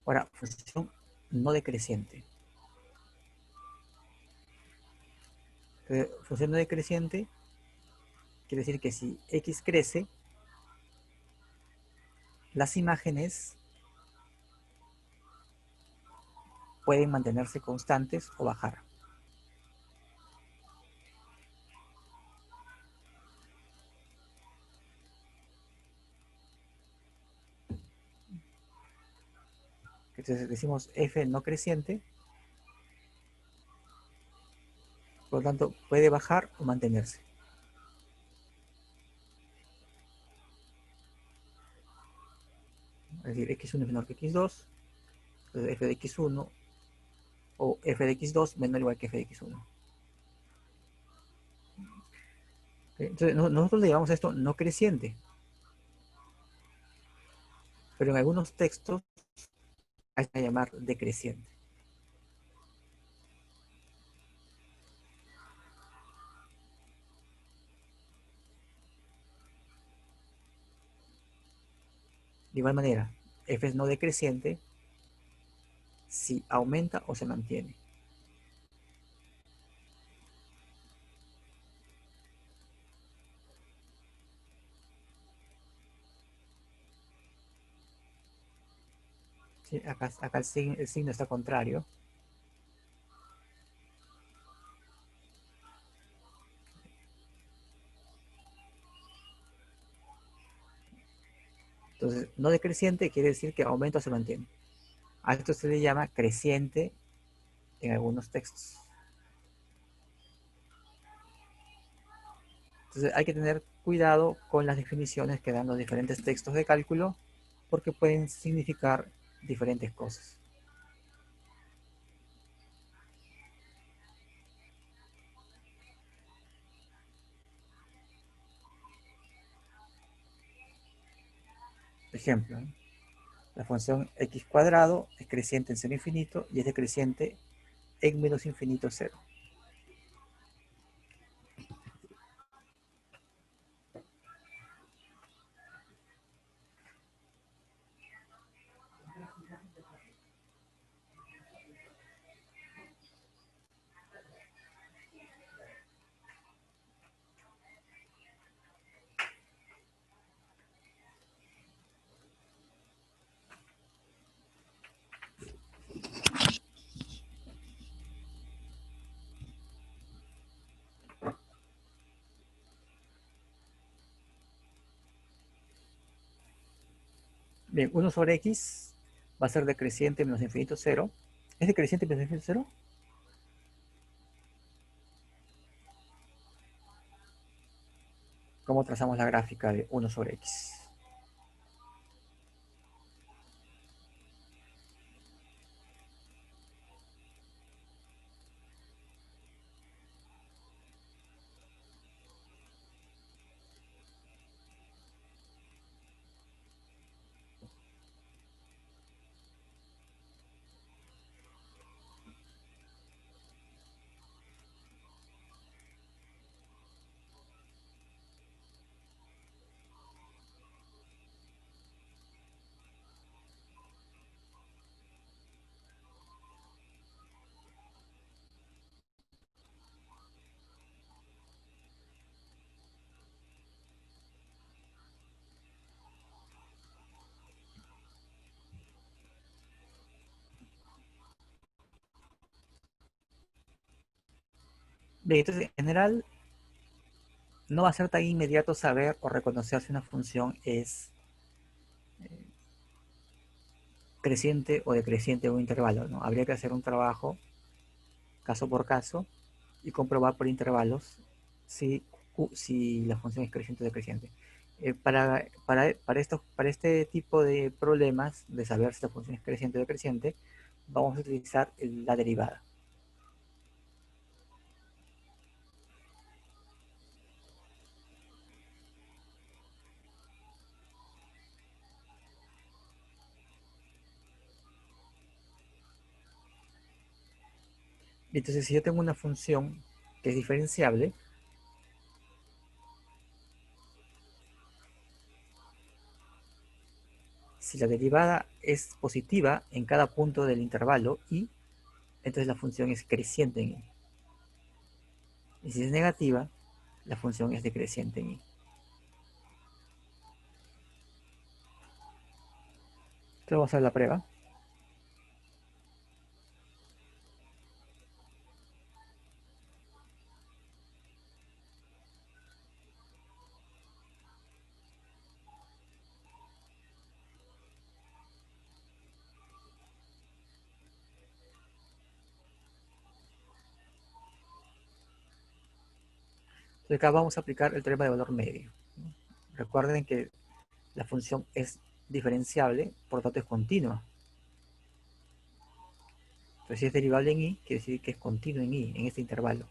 Ahora, función no decreciente. Función no decreciente quiere decir que si x crece, las imágenes pueden mantenerse constantes o bajar. Entonces decimos f no creciente, por lo tanto puede bajar o mantenerse. Es decir, x1 es menor que x2, entonces f de x1 o f de x2 menor o igual que f de x1. Entonces nosotros le llamamos esto no creciente, pero en algunos textos hay que llamar decreciente. De igual manera, f es no decreciente si aumenta o se mantiene. ¿Sí? Acá el signo está contrario. Entonces, no decreciente quiere decir que aumenta o se mantiene. A esto se le llama creciente en algunos textos. Entonces hay que tener cuidado con las definiciones que dan los diferentes textos de cálculo porque pueden significar diferentes cosas. Ejemplo, ¿no? La función x cuadrado es creciente en cero infinito y es decreciente en menos infinito cero. Bien, 1 sobre x va a ser decreciente menos infinito cero. ¿Es decreciente menos infinito cero? ¿Cómo trazamos la gráfica de 1 sobre x? Bien, entonces en general no va a ser tan inmediato saber o reconocer si una función es creciente o decreciente en un intervalo, ¿no? Habría que hacer un trabajo caso por caso y comprobar por intervalos si la función es creciente o decreciente. Para este tipo de problemas, de saber si la función es creciente o decreciente, vamos a utilizar la derivada. Entonces, si yo tengo una función que es diferenciable, si la derivada es positiva en cada punto del intervalo y, entonces la función es creciente en y. Y si es negativa, la función es decreciente en y. Entonces vamos a ver la prueba. Entonces acá vamos a aplicar el teorema de valor medio. Recuerden que la función es diferenciable, por lo tanto es continua. Entonces si es derivable en y, quiere decir que es continuo en y, en este intervalo.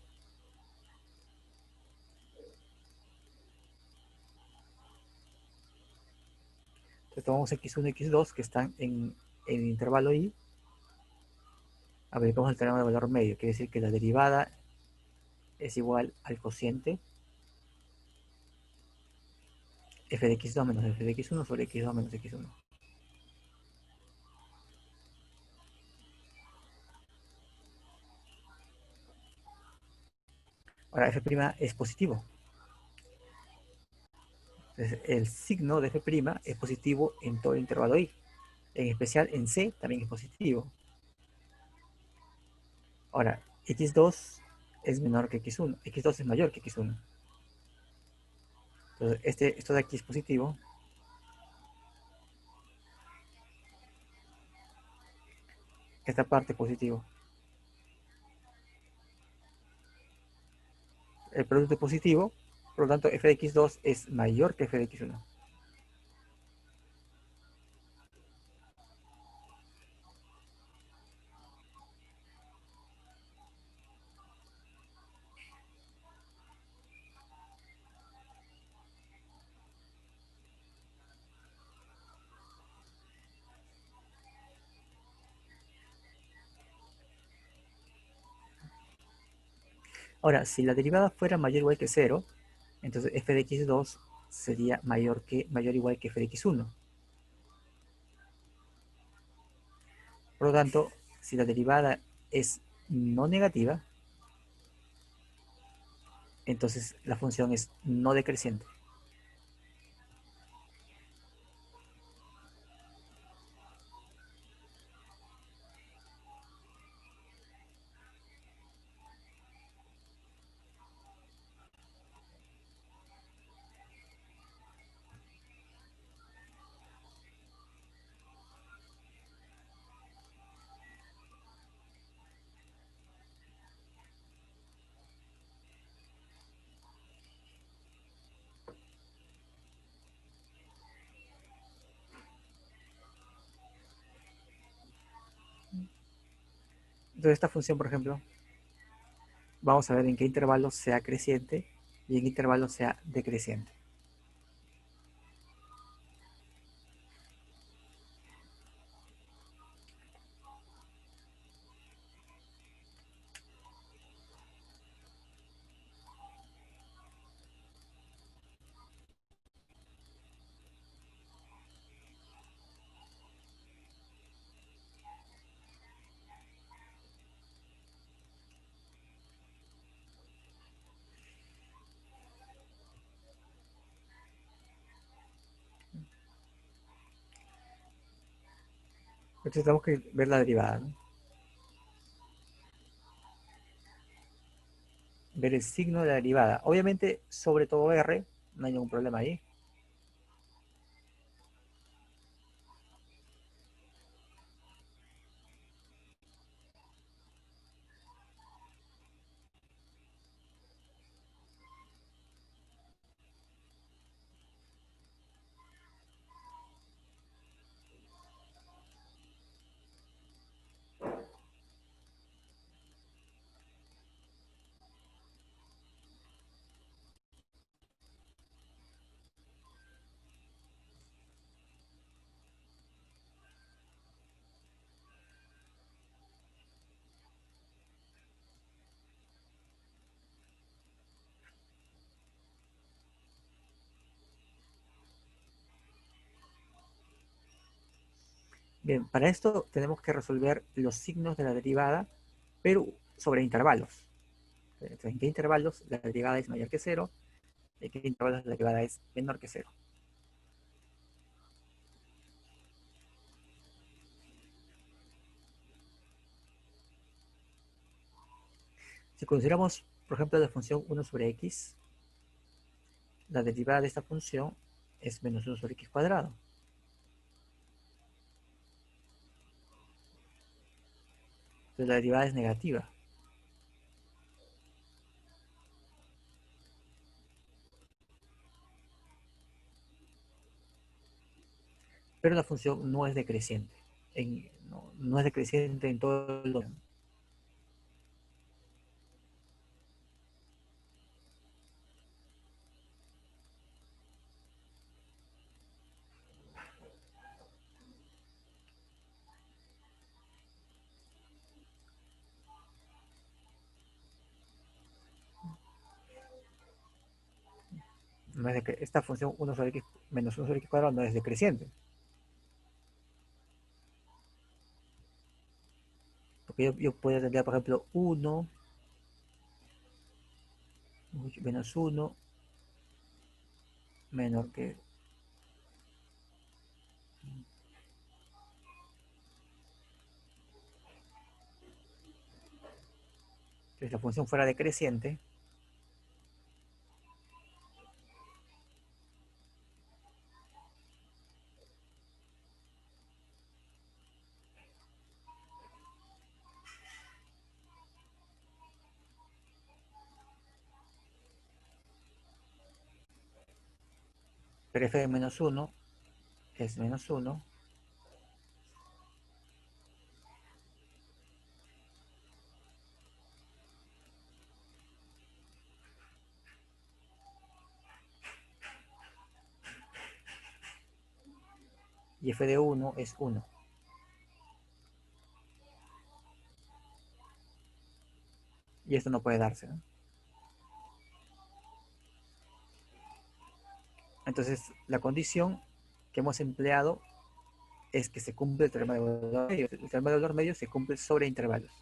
Entonces tomamos x1 y x2 que están en el intervalo y, aplicamos el teorema de valor medio, quiere decir que la derivada es igual al cociente f de x2 menos f de x1 sobre x2 menos x1. Ahora f' es positivo. Entonces, el signo de f' es positivo en todo el intervalo i. En especial en C también es positivo. Ahora, x2 es menor que x1. X2 es mayor que x1. Entonces, esto de aquí es positivo. Esta parte es positivo. El producto es positivo. Por lo tanto, f de x2 es mayor que f de x1. Ahora, si la derivada fuera mayor o igual que 0, entonces f de x2 sería mayor o igual que f de x1. Por lo tanto, si la derivada es no negativa, entonces la función es no decreciente. Entonces esta función, por ejemplo, vamos a ver en qué intervalo sea creciente y en qué intervalo sea decreciente. Entonces tenemos que ver la derivada, ¿no? Ver el signo de la derivada. Obviamente, sobre todo R, no hay ningún problema ahí. Bien, para esto tenemos que resolver los signos de la derivada, pero sobre intervalos. Entonces, ¿en qué intervalos la derivada es mayor que cero? ¿En qué intervalos la derivada es menor que cero? Si consideramos, por ejemplo, la función 1 sobre x, la derivada de esta función es menos 1 sobre x cuadrado. Entonces la derivada es negativa. Pero la función no es decreciente. No es decreciente en todo el dominio. No es esta función 1 sobre x menos 1 sobre x cuadrado no es decreciente. Porque yo puedo tener, por ejemplo, 1 menos 1 menor que... Si la función fuera decreciente, pero f de menos 1 es menos 1 y f de 1 es 1. Y esto no puede darse, ¿no? Entonces, la condición que hemos empleado es que se cumple el teorema de valor medio. El teorema de valor medio se cumple sobre intervalos.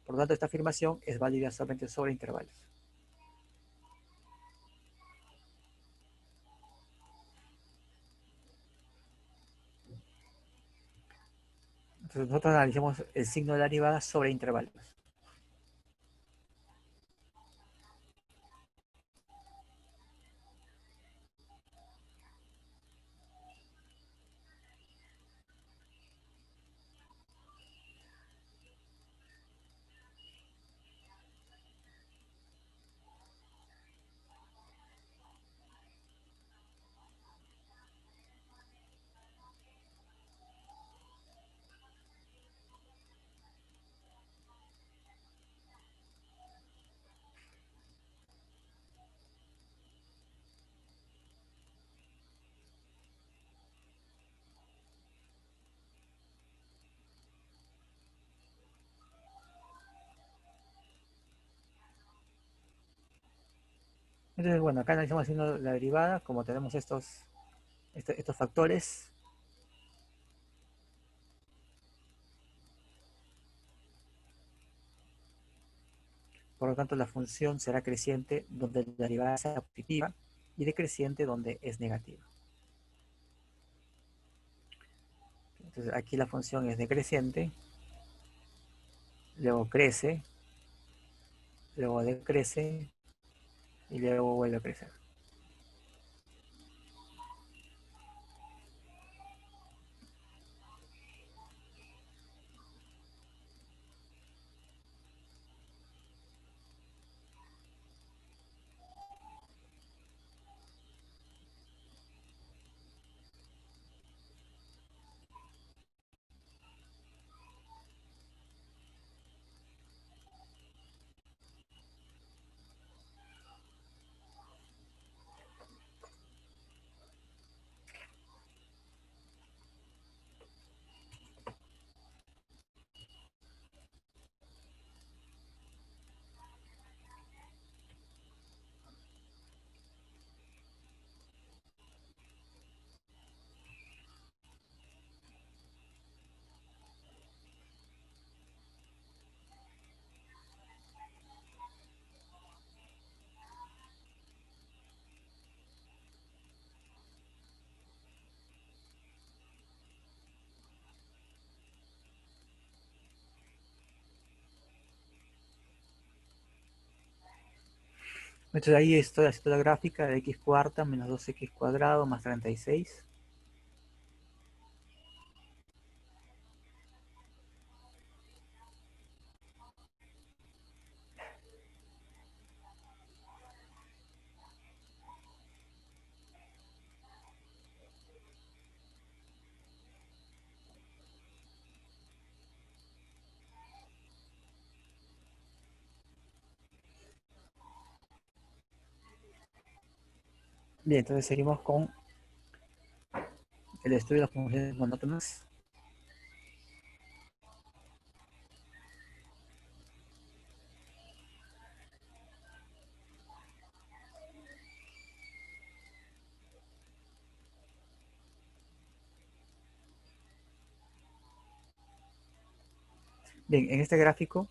Por lo tanto, esta afirmación es válida solamente sobre intervalos. Entonces, nosotros analizamos el signo de la derivada sobre intervalos. Entonces, bueno, acá analizamos haciendo la derivada, como tenemos estos factores, por lo tanto la función será creciente donde la derivada sea positiva y decreciente donde es negativa. Entonces aquí la función es decreciente, luego crece, luego decrece y luego vuelve a crecer. Entonces ahí estoy haciendo la gráfica de x cuarta menos 2x cuadrado más 36. Bien, entonces seguimos con el estudio de las funciones monótonas. Bien, en este gráfico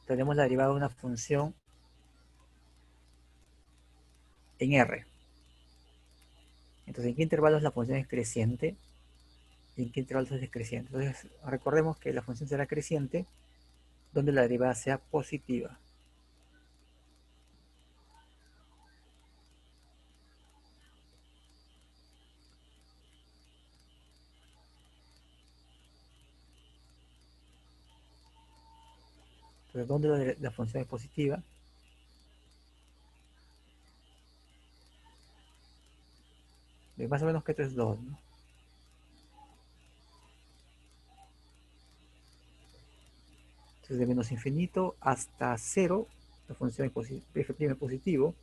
tenemos la derivada de una función en R. Entonces, ¿en qué intervalos la función es creciente? ¿Y en qué intervalos es decreciente? Entonces, recordemos que la función será creciente donde la derivada sea positiva. Entonces, donde la función es positiva, más o menos que esto es 2, ¿no? Entonces de menos infinito hasta cero la función f' es positivo,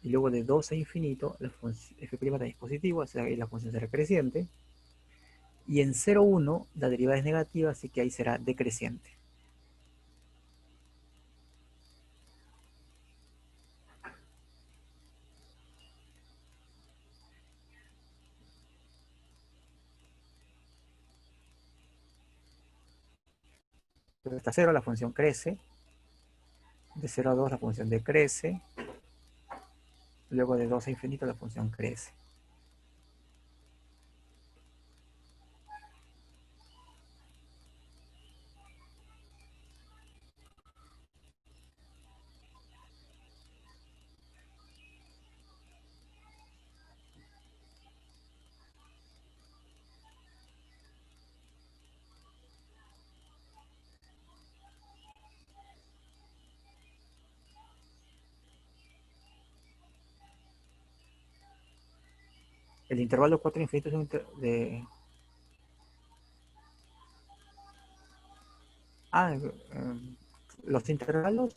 y luego de 2 a infinito la función f' también es positivo, o sea que la función será creciente, y en 0,1 la derivada es negativa, así que ahí será decreciente. Entonces hasta 0 la función crece, de 0 a 2 la función decrece, luego de 2 a infinito la función crece. El intervalo 4 infinito es Ah, los intervalos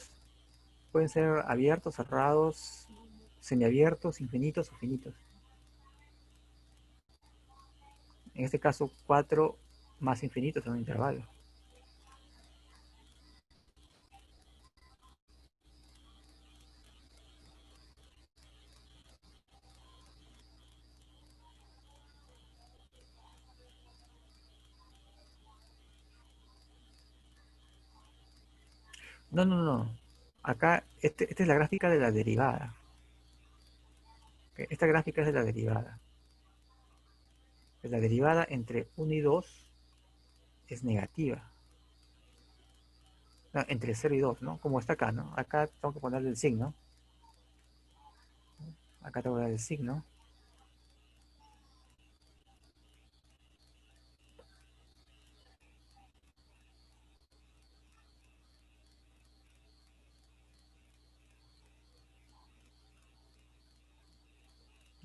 pueden ser abiertos, cerrados, semiabiertos, infinitos o finitos. En este caso, 4 más infinitos son un intervalo. No, no, no. Acá, esta es la gráfica de la derivada. Esta gráfica es de la derivada. La derivada entre 1 y 2 es negativa. No, entre 0 y 2, ¿no? Como está acá, ¿no? Acá tengo que ponerle el signo. Acá tengo que ponerle el signo.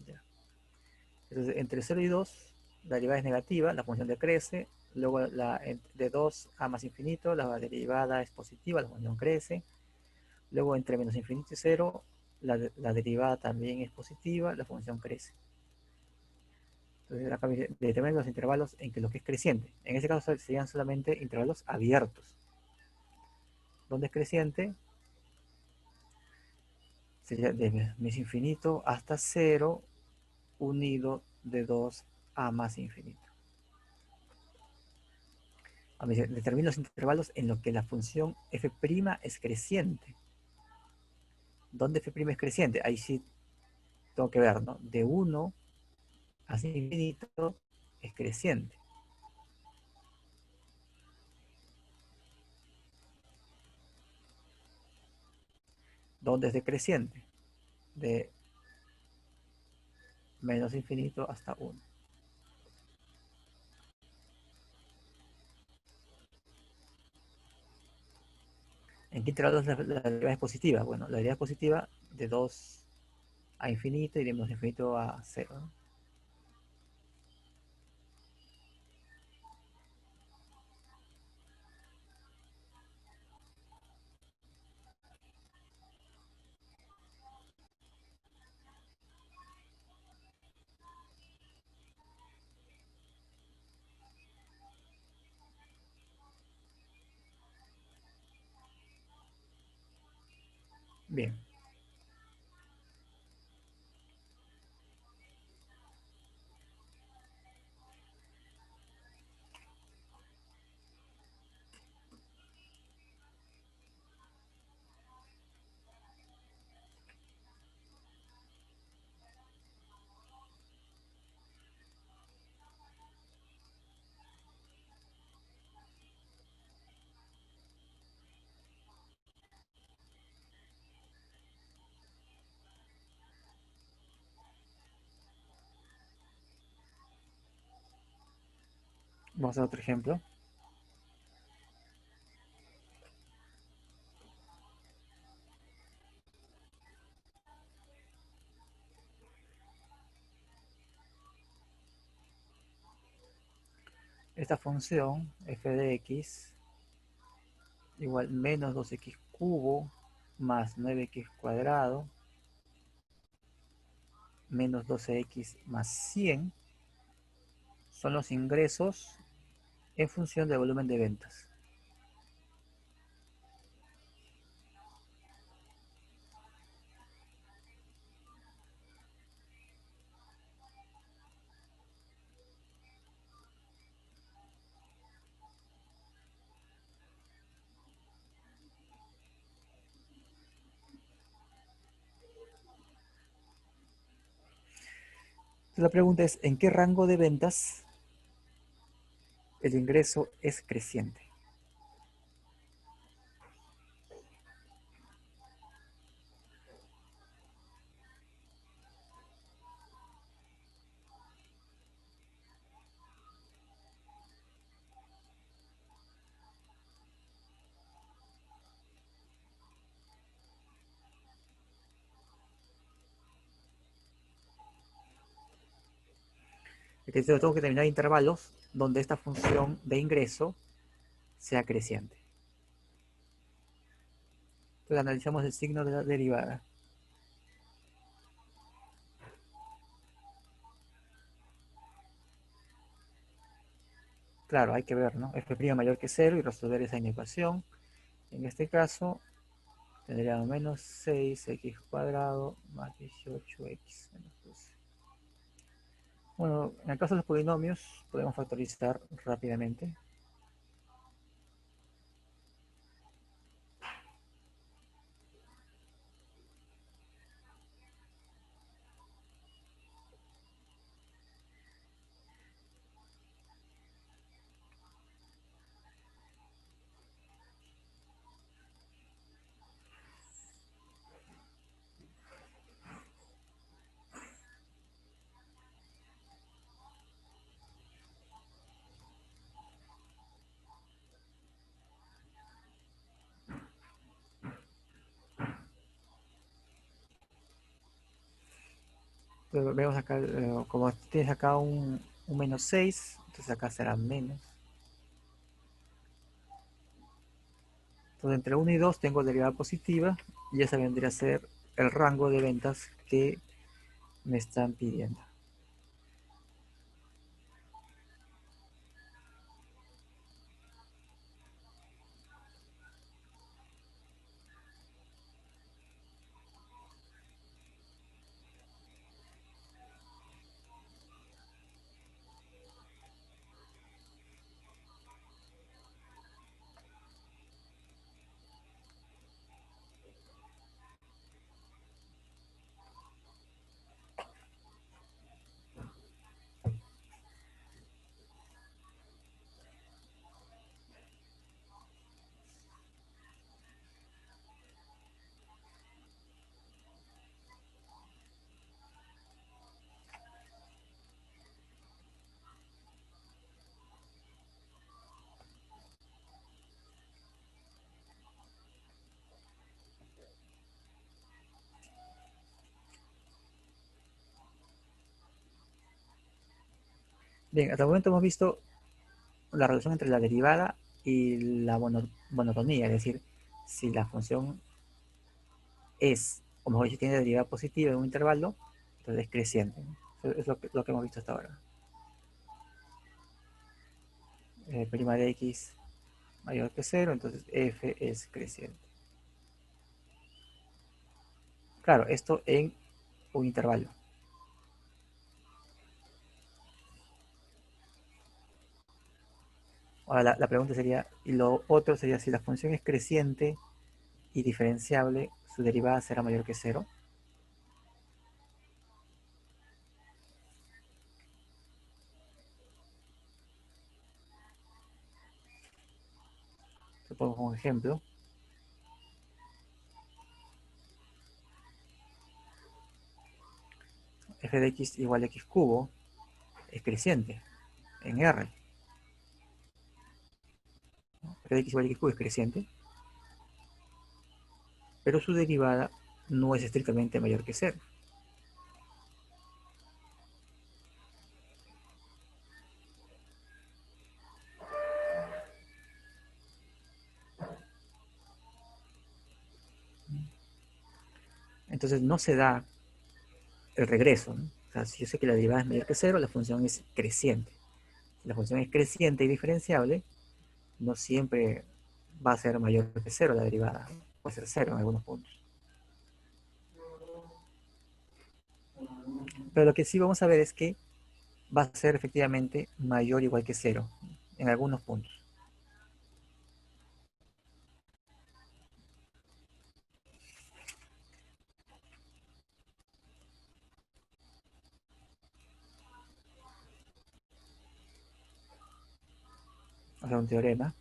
Ya. Entonces, entre 0 y 2, la derivada es negativa, la función decrece. Luego, de 2 a más infinito, la derivada es positiva, la función crece. Luego, entre menos infinito y 0, la derivada también es positiva, la función crece. Entonces, acá determinan los intervalos en que lo que es creciente. En este caso serían solamente intervalos abiertos. Donde es creciente sería de menos infinito hasta 0, unido de 2 a más infinito. Determina los intervalos en los que la función f' es creciente. ¿Dónde f' es creciente? Ahí sí tengo que ver, ¿no? De 1 a infinito es creciente. ¿Dónde es decreciente? De menos infinito hasta 1. ¿En qué intervalos la derivada es positiva? Bueno, la derivada es positiva de 2 a infinito y de menos infinito a 0, ¿no? Bien, vamos a otro ejemplo. esta función f de x igual menos 2x cubo más 9x cuadrado menos 12x más 100 son los ingresos en función del volumen de ventas. Entonces la pregunta es, ¿en qué rango de ventas el ingreso es creciente? Entonces tengo que determinar intervalos donde esta función de ingreso sea creciente. Entonces analizamos el signo de la derivada. Claro, hay que ver, ¿no? F' mayor que 0 y resolver esa inecuación. En este caso, tendríamos menos 6x cuadrado más 18x menos 12. Bueno, en el caso de los polinomios, podemos factorizar rápidamente. Entonces, vemos acá, como tienes acá un menos 6, entonces acá será menos. Entonces entre 1 y 2 tengo derivada positiva y esa vendría a ser el rango de ventas que me están pidiendo. Bien, hasta el momento hemos visto la relación entre la derivada y la monotonía, es decir, si la función es, o mejor dicho, tiene derivada positiva en un intervalo, entonces es creciente, ¿no? Eso es lo que hemos visto hasta ahora. Prima de x mayor que 0, entonces f es creciente. Claro, esto en un intervalo. Ahora la pregunta sería, y lo otro sería, si la función es creciente y diferenciable, su derivada será mayor que 0. Supongo como ejemplo, f de x igual a x cubo es creciente en R. F de x igual a x cubo es creciente, pero su derivada no es estrictamente mayor que 0. Entonces no se da el regreso, ¿no? O sea, si yo sé que la derivada es mayor que cero, la función es creciente. Si la función es creciente y diferenciable, no siempre va a ser mayor que cero la derivada. Puede ser cero en algunos puntos. Pero lo que sí vamos a ver es que va a ser efectivamente mayor o igual que cero en algunos puntos. O sea, un teorema.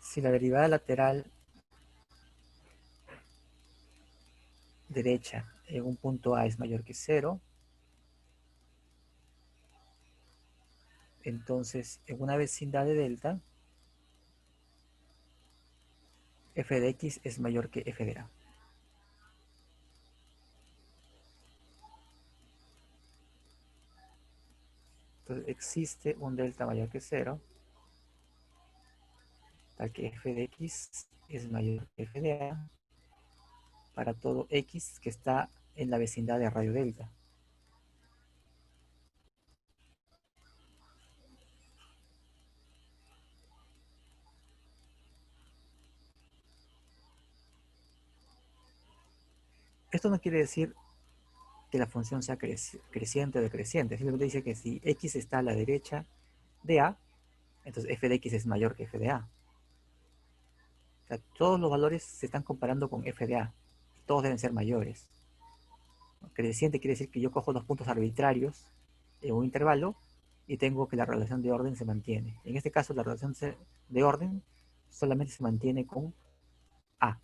Si la derivada lateral derecha en un punto A es mayor que cero, entonces en una vecindad de delta, f de x es mayor que f de a. Entonces existe un delta mayor que cero, tal que f de x es mayor que f de a para todo x que está en la vecindad de radio delta. Esto no quiere decir que la función sea creciente o decreciente, simplemente dice que si x está a la derecha de a, entonces f de x es mayor que f de a. O sea, todos los valores se están comparando con f de a, todos deben ser mayores. Creciente quiere decir que yo cojo dos puntos arbitrarios en un intervalo y tengo que la relación de orden se mantiene. En este caso, la relación de orden solamente se mantiene con A.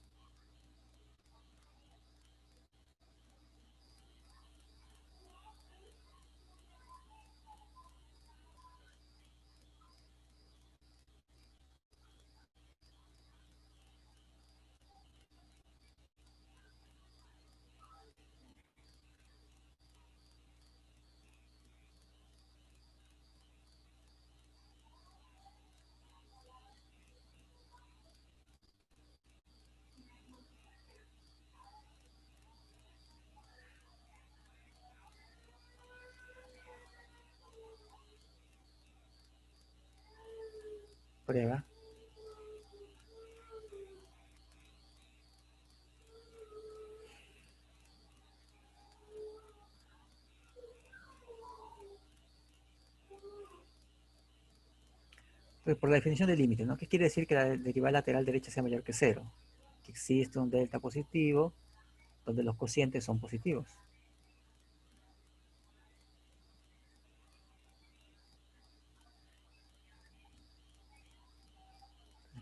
Prueba. Entonces, por la definición del límite, ¿no? ¿Qué quiere decir que la derivada lateral derecha sea mayor que cero? Que existe un delta positivo donde los cocientes son positivos.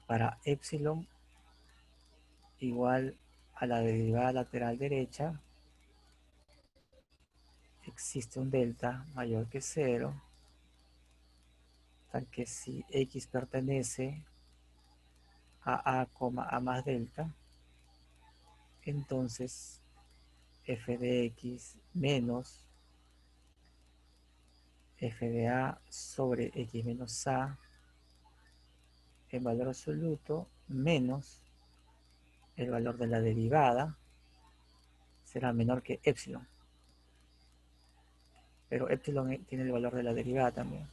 Para epsilon igual a la derivada lateral derecha, existe un delta mayor que cero, tal que si x pertenece a, a más delta, entonces f de x menos f de a sobre x menos a en valor absoluto menos el valor de la derivada será menor que epsilon. Pero epsilon tiene el valor de la derivada también.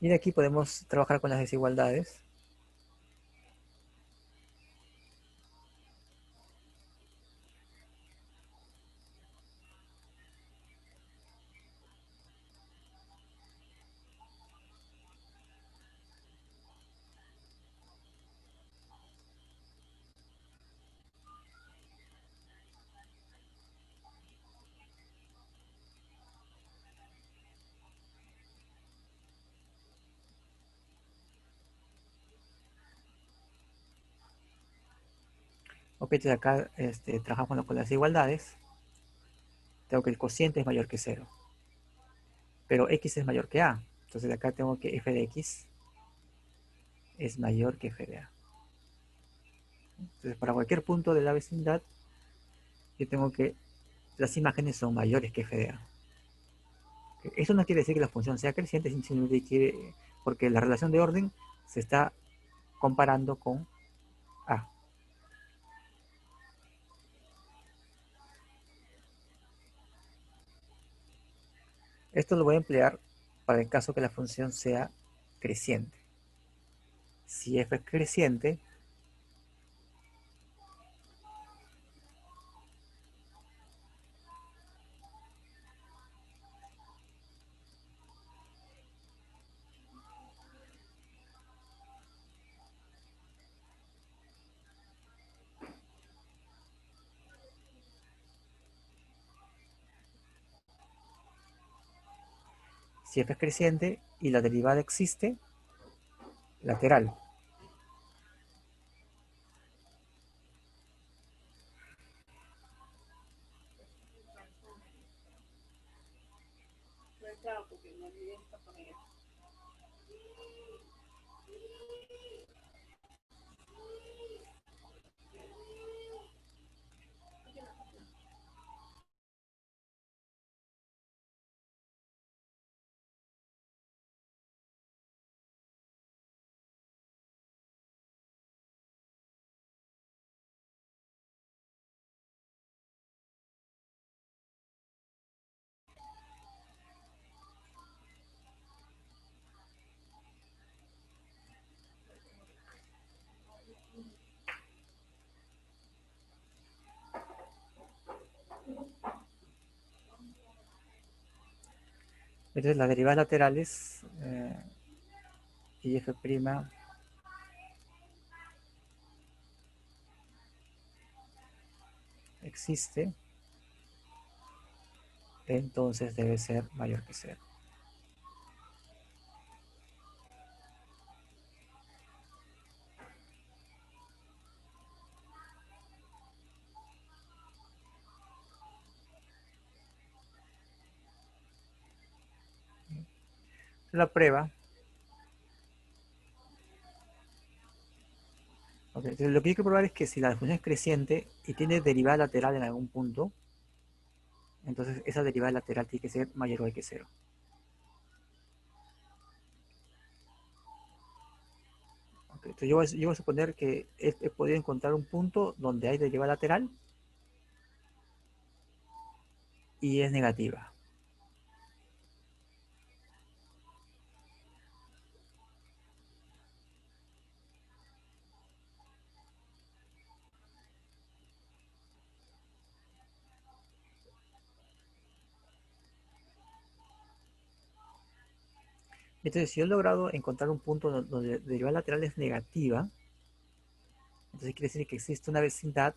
Y de aquí podemos trabajar con las desigualdades. Ok, entonces acá trabajamos con las desigualdades. Tengo que el cociente es mayor que cero. pero x es mayor que a. Entonces acá tengo que f de x es mayor que f de a. Entonces para cualquier punto de la vecindad, yo tengo que las imágenes son mayores que f de a. Eso no quiere decir que la función sea creciente, simplemente quiere, porque la relación de orden se está comparando con a. Esto lo voy a emplear para el caso que la función sea creciente. Si f es creciente, si f es creciente y la derivada existe, lateral. Entonces las derivadas laterales y f' existe, entonces debe ser mayor que cero. La prueba, okay, entonces lo que hay que probar es que si la función es creciente y tiene derivada lateral en algún punto, entonces esa derivada lateral tiene que ser mayor o igual que cero. Okay, entonces yo voy a suponer que he podido encontrar un punto donde hay derivada lateral y es negativa. Entonces, si yo he logrado encontrar un punto donde la derivada lateral es negativa, entonces quiere decir que existe una vecindad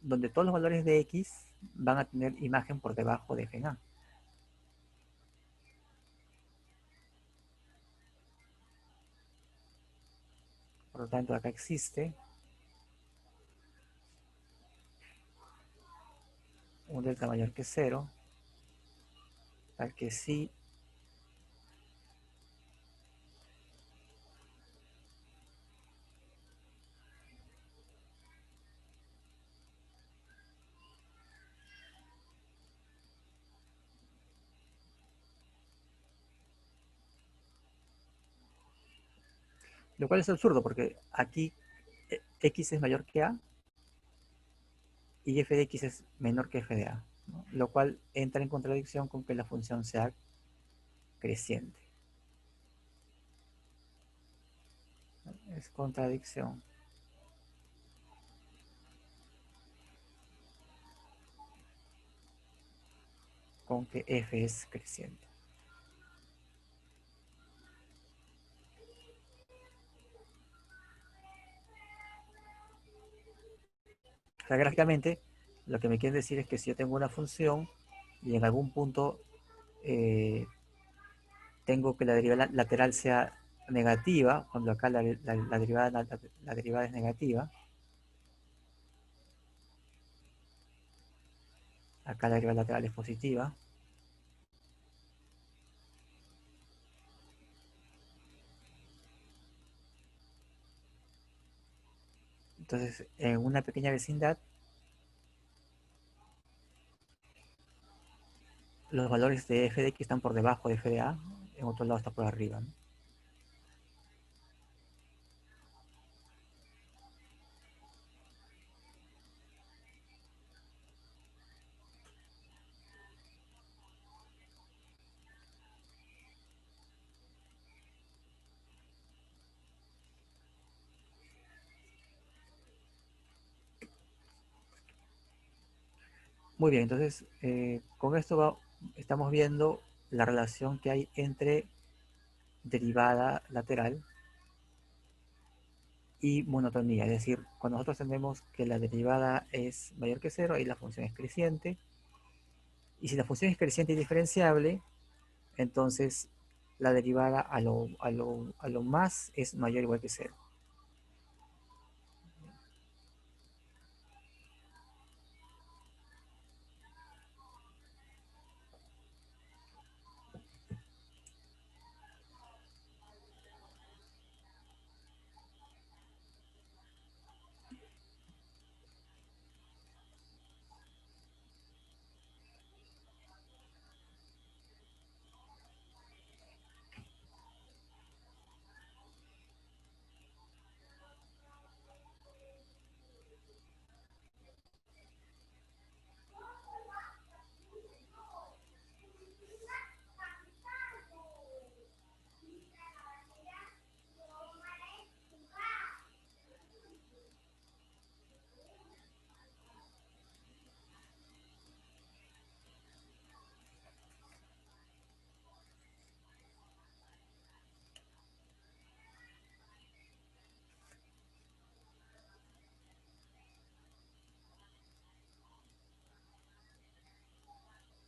donde todos los valores de x van a tener imagen por debajo de f en a. Por lo tanto, acá existe un delta mayor que cero, tal que sí, lo cual es absurdo porque aquí x es mayor que a y f de x es menor que f de a, ¿no? Lo cual entra en contradicción con que la función sea creciente. Es contradicción con que f es creciente. O sea, gráficamente, lo que me quiere decir es que si yo tengo una función y en algún punto eh, tengo que la derivada lateral sea negativa, cuando acá la derivada es negativa, acá la derivada lateral es positiva, Entonces, en una pequeña vecindad, los valores de f de x están por debajo de f de a, en otro lado está por arriba, ¿no? Muy bien, entonces con esto estamos viendo la relación que hay entre derivada lateral y monotonía. Es decir, cuando nosotros tenemos que la derivada es mayor que cero, ahí la función es creciente. Y si la función es creciente y diferenciable, entonces la derivada a lo más es mayor o igual que cero.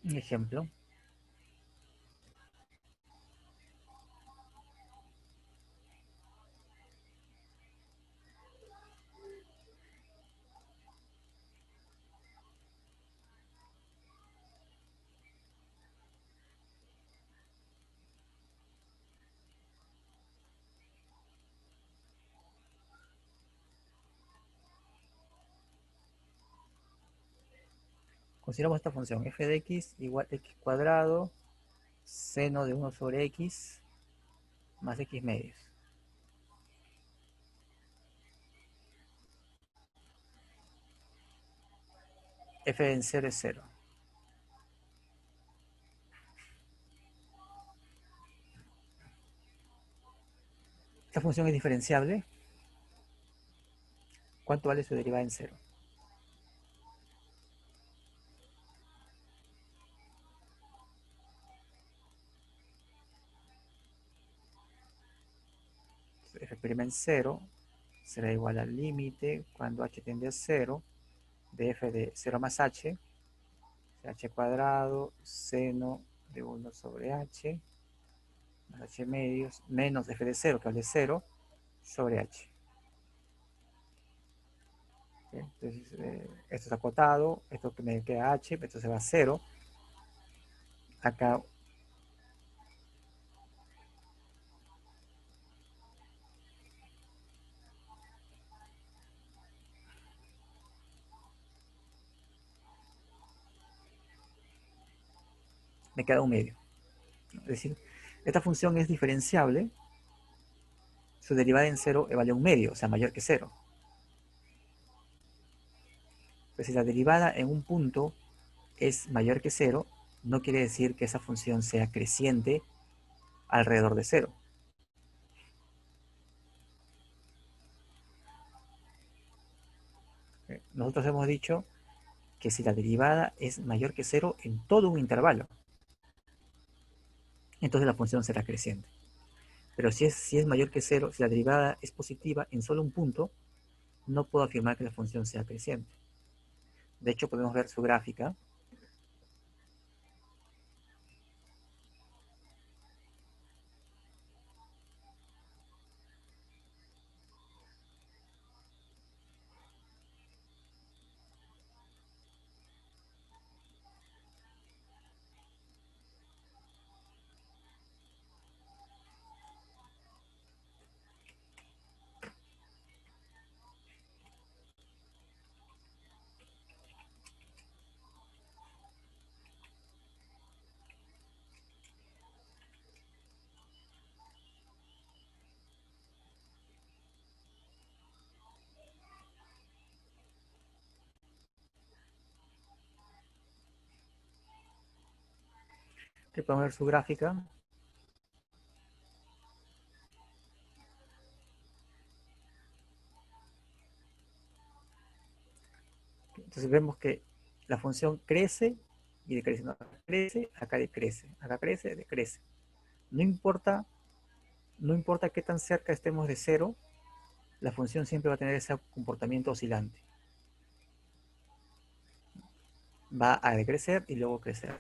Un ejemplo, consideramos esta función f de x igual a x cuadrado seno de 1 sobre x más x medios. F en 0 es 0. Esta función es diferenciable. ¿Cuánto vale su derivada en 0? F' en 0 será igual al límite cuando h tiende a 0 de f de 0 más h, h cuadrado seno de 1 sobre h más h medios menos f de 0 que vale 0 sobre h. Entonces, esto es acotado, esto que me queda h, esto se va a 0. Acá me queda un medio. Es decir, esta función es diferenciable, su derivada en 0 vale un medio, o sea, mayor que 0. Entonces, si la derivada en un punto es mayor que 0, no quiere decir que esa función sea creciente alrededor de 0. Nosotros hemos dicho que si la derivada es mayor que 0 en todo un intervalo, entonces la función será creciente. Pero si es mayor que 0, si la derivada es positiva en solo un punto, no puedo afirmar que la función sea creciente. De hecho, podemos ver su gráfica. Aquí podemos ver su gráfica. Entonces vemos que la función crece y decrece. No, crece, acá decrece, decrece. No importa, no importa qué tan cerca estemos de cero, la función siempre va a tener ese comportamiento oscilante. Va a decrecer y luego crecer.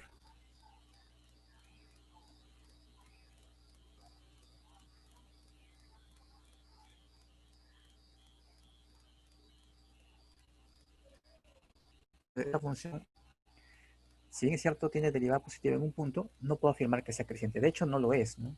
Esta función, si bien es cierto, tiene derivada positiva en un punto, no puedo afirmar que sea creciente. De hecho, no lo es, ¿no?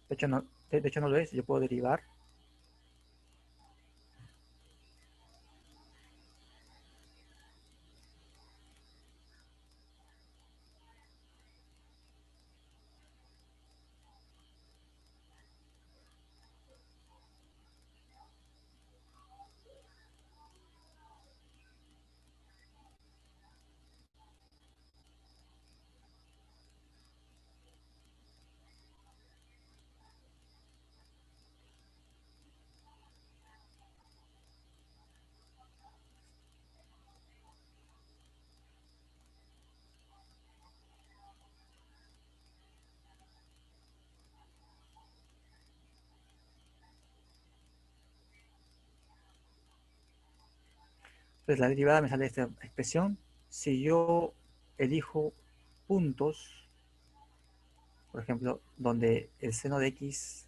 De hecho, no, de hecho no lo es. Yo puedo derivar. Entonces la derivada me sale esta expresión. Si yo elijo puntos, por ejemplo, donde el seno de x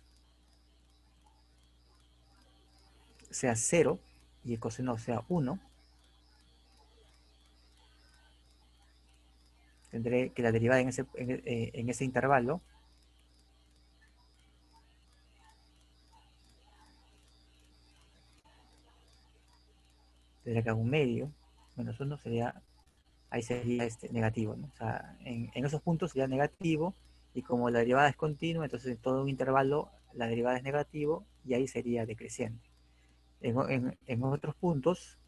sea 0 y el coseno sea 1, tendré que la derivada en ese intervalo tendría que haber un medio, menos 1 sería, ahí sería negativo, ¿no? O sea, en esos puntos sería negativo, y como la derivada es continua, entonces en todo un intervalo la derivada es negativo y ahí sería decreciente. En otros puntos,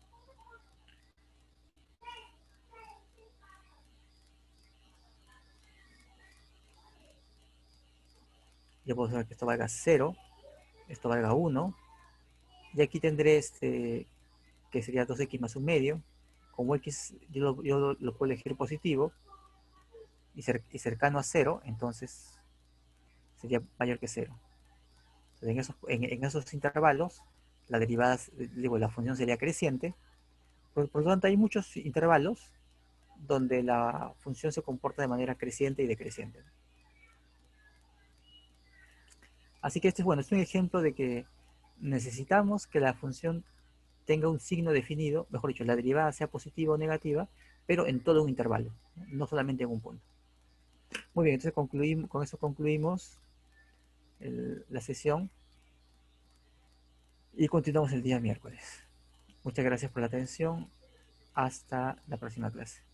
yo puedo saber que esto valga 0, esto valga 1, y aquí tendré que sería 2x más un medio. Como x yo lo puedo elegir positivo y cercano a 0, entonces sería mayor que 0. Entonces, en esos intervalos, la derivada, digo, la función sería creciente. Por lo tanto, hay muchos intervalos donde la función se comporta de manera creciente y decreciente. Así que este es, bueno, es un ejemplo de que necesitamos que la función tenga un signo definido, mejor dicho, la derivada sea positiva o negativa, pero en todo un intervalo, no solamente en un punto. Muy bien, entonces con eso concluimos la sesión y continuamos el día miércoles. Muchas gracias por la atención. Hasta la próxima clase.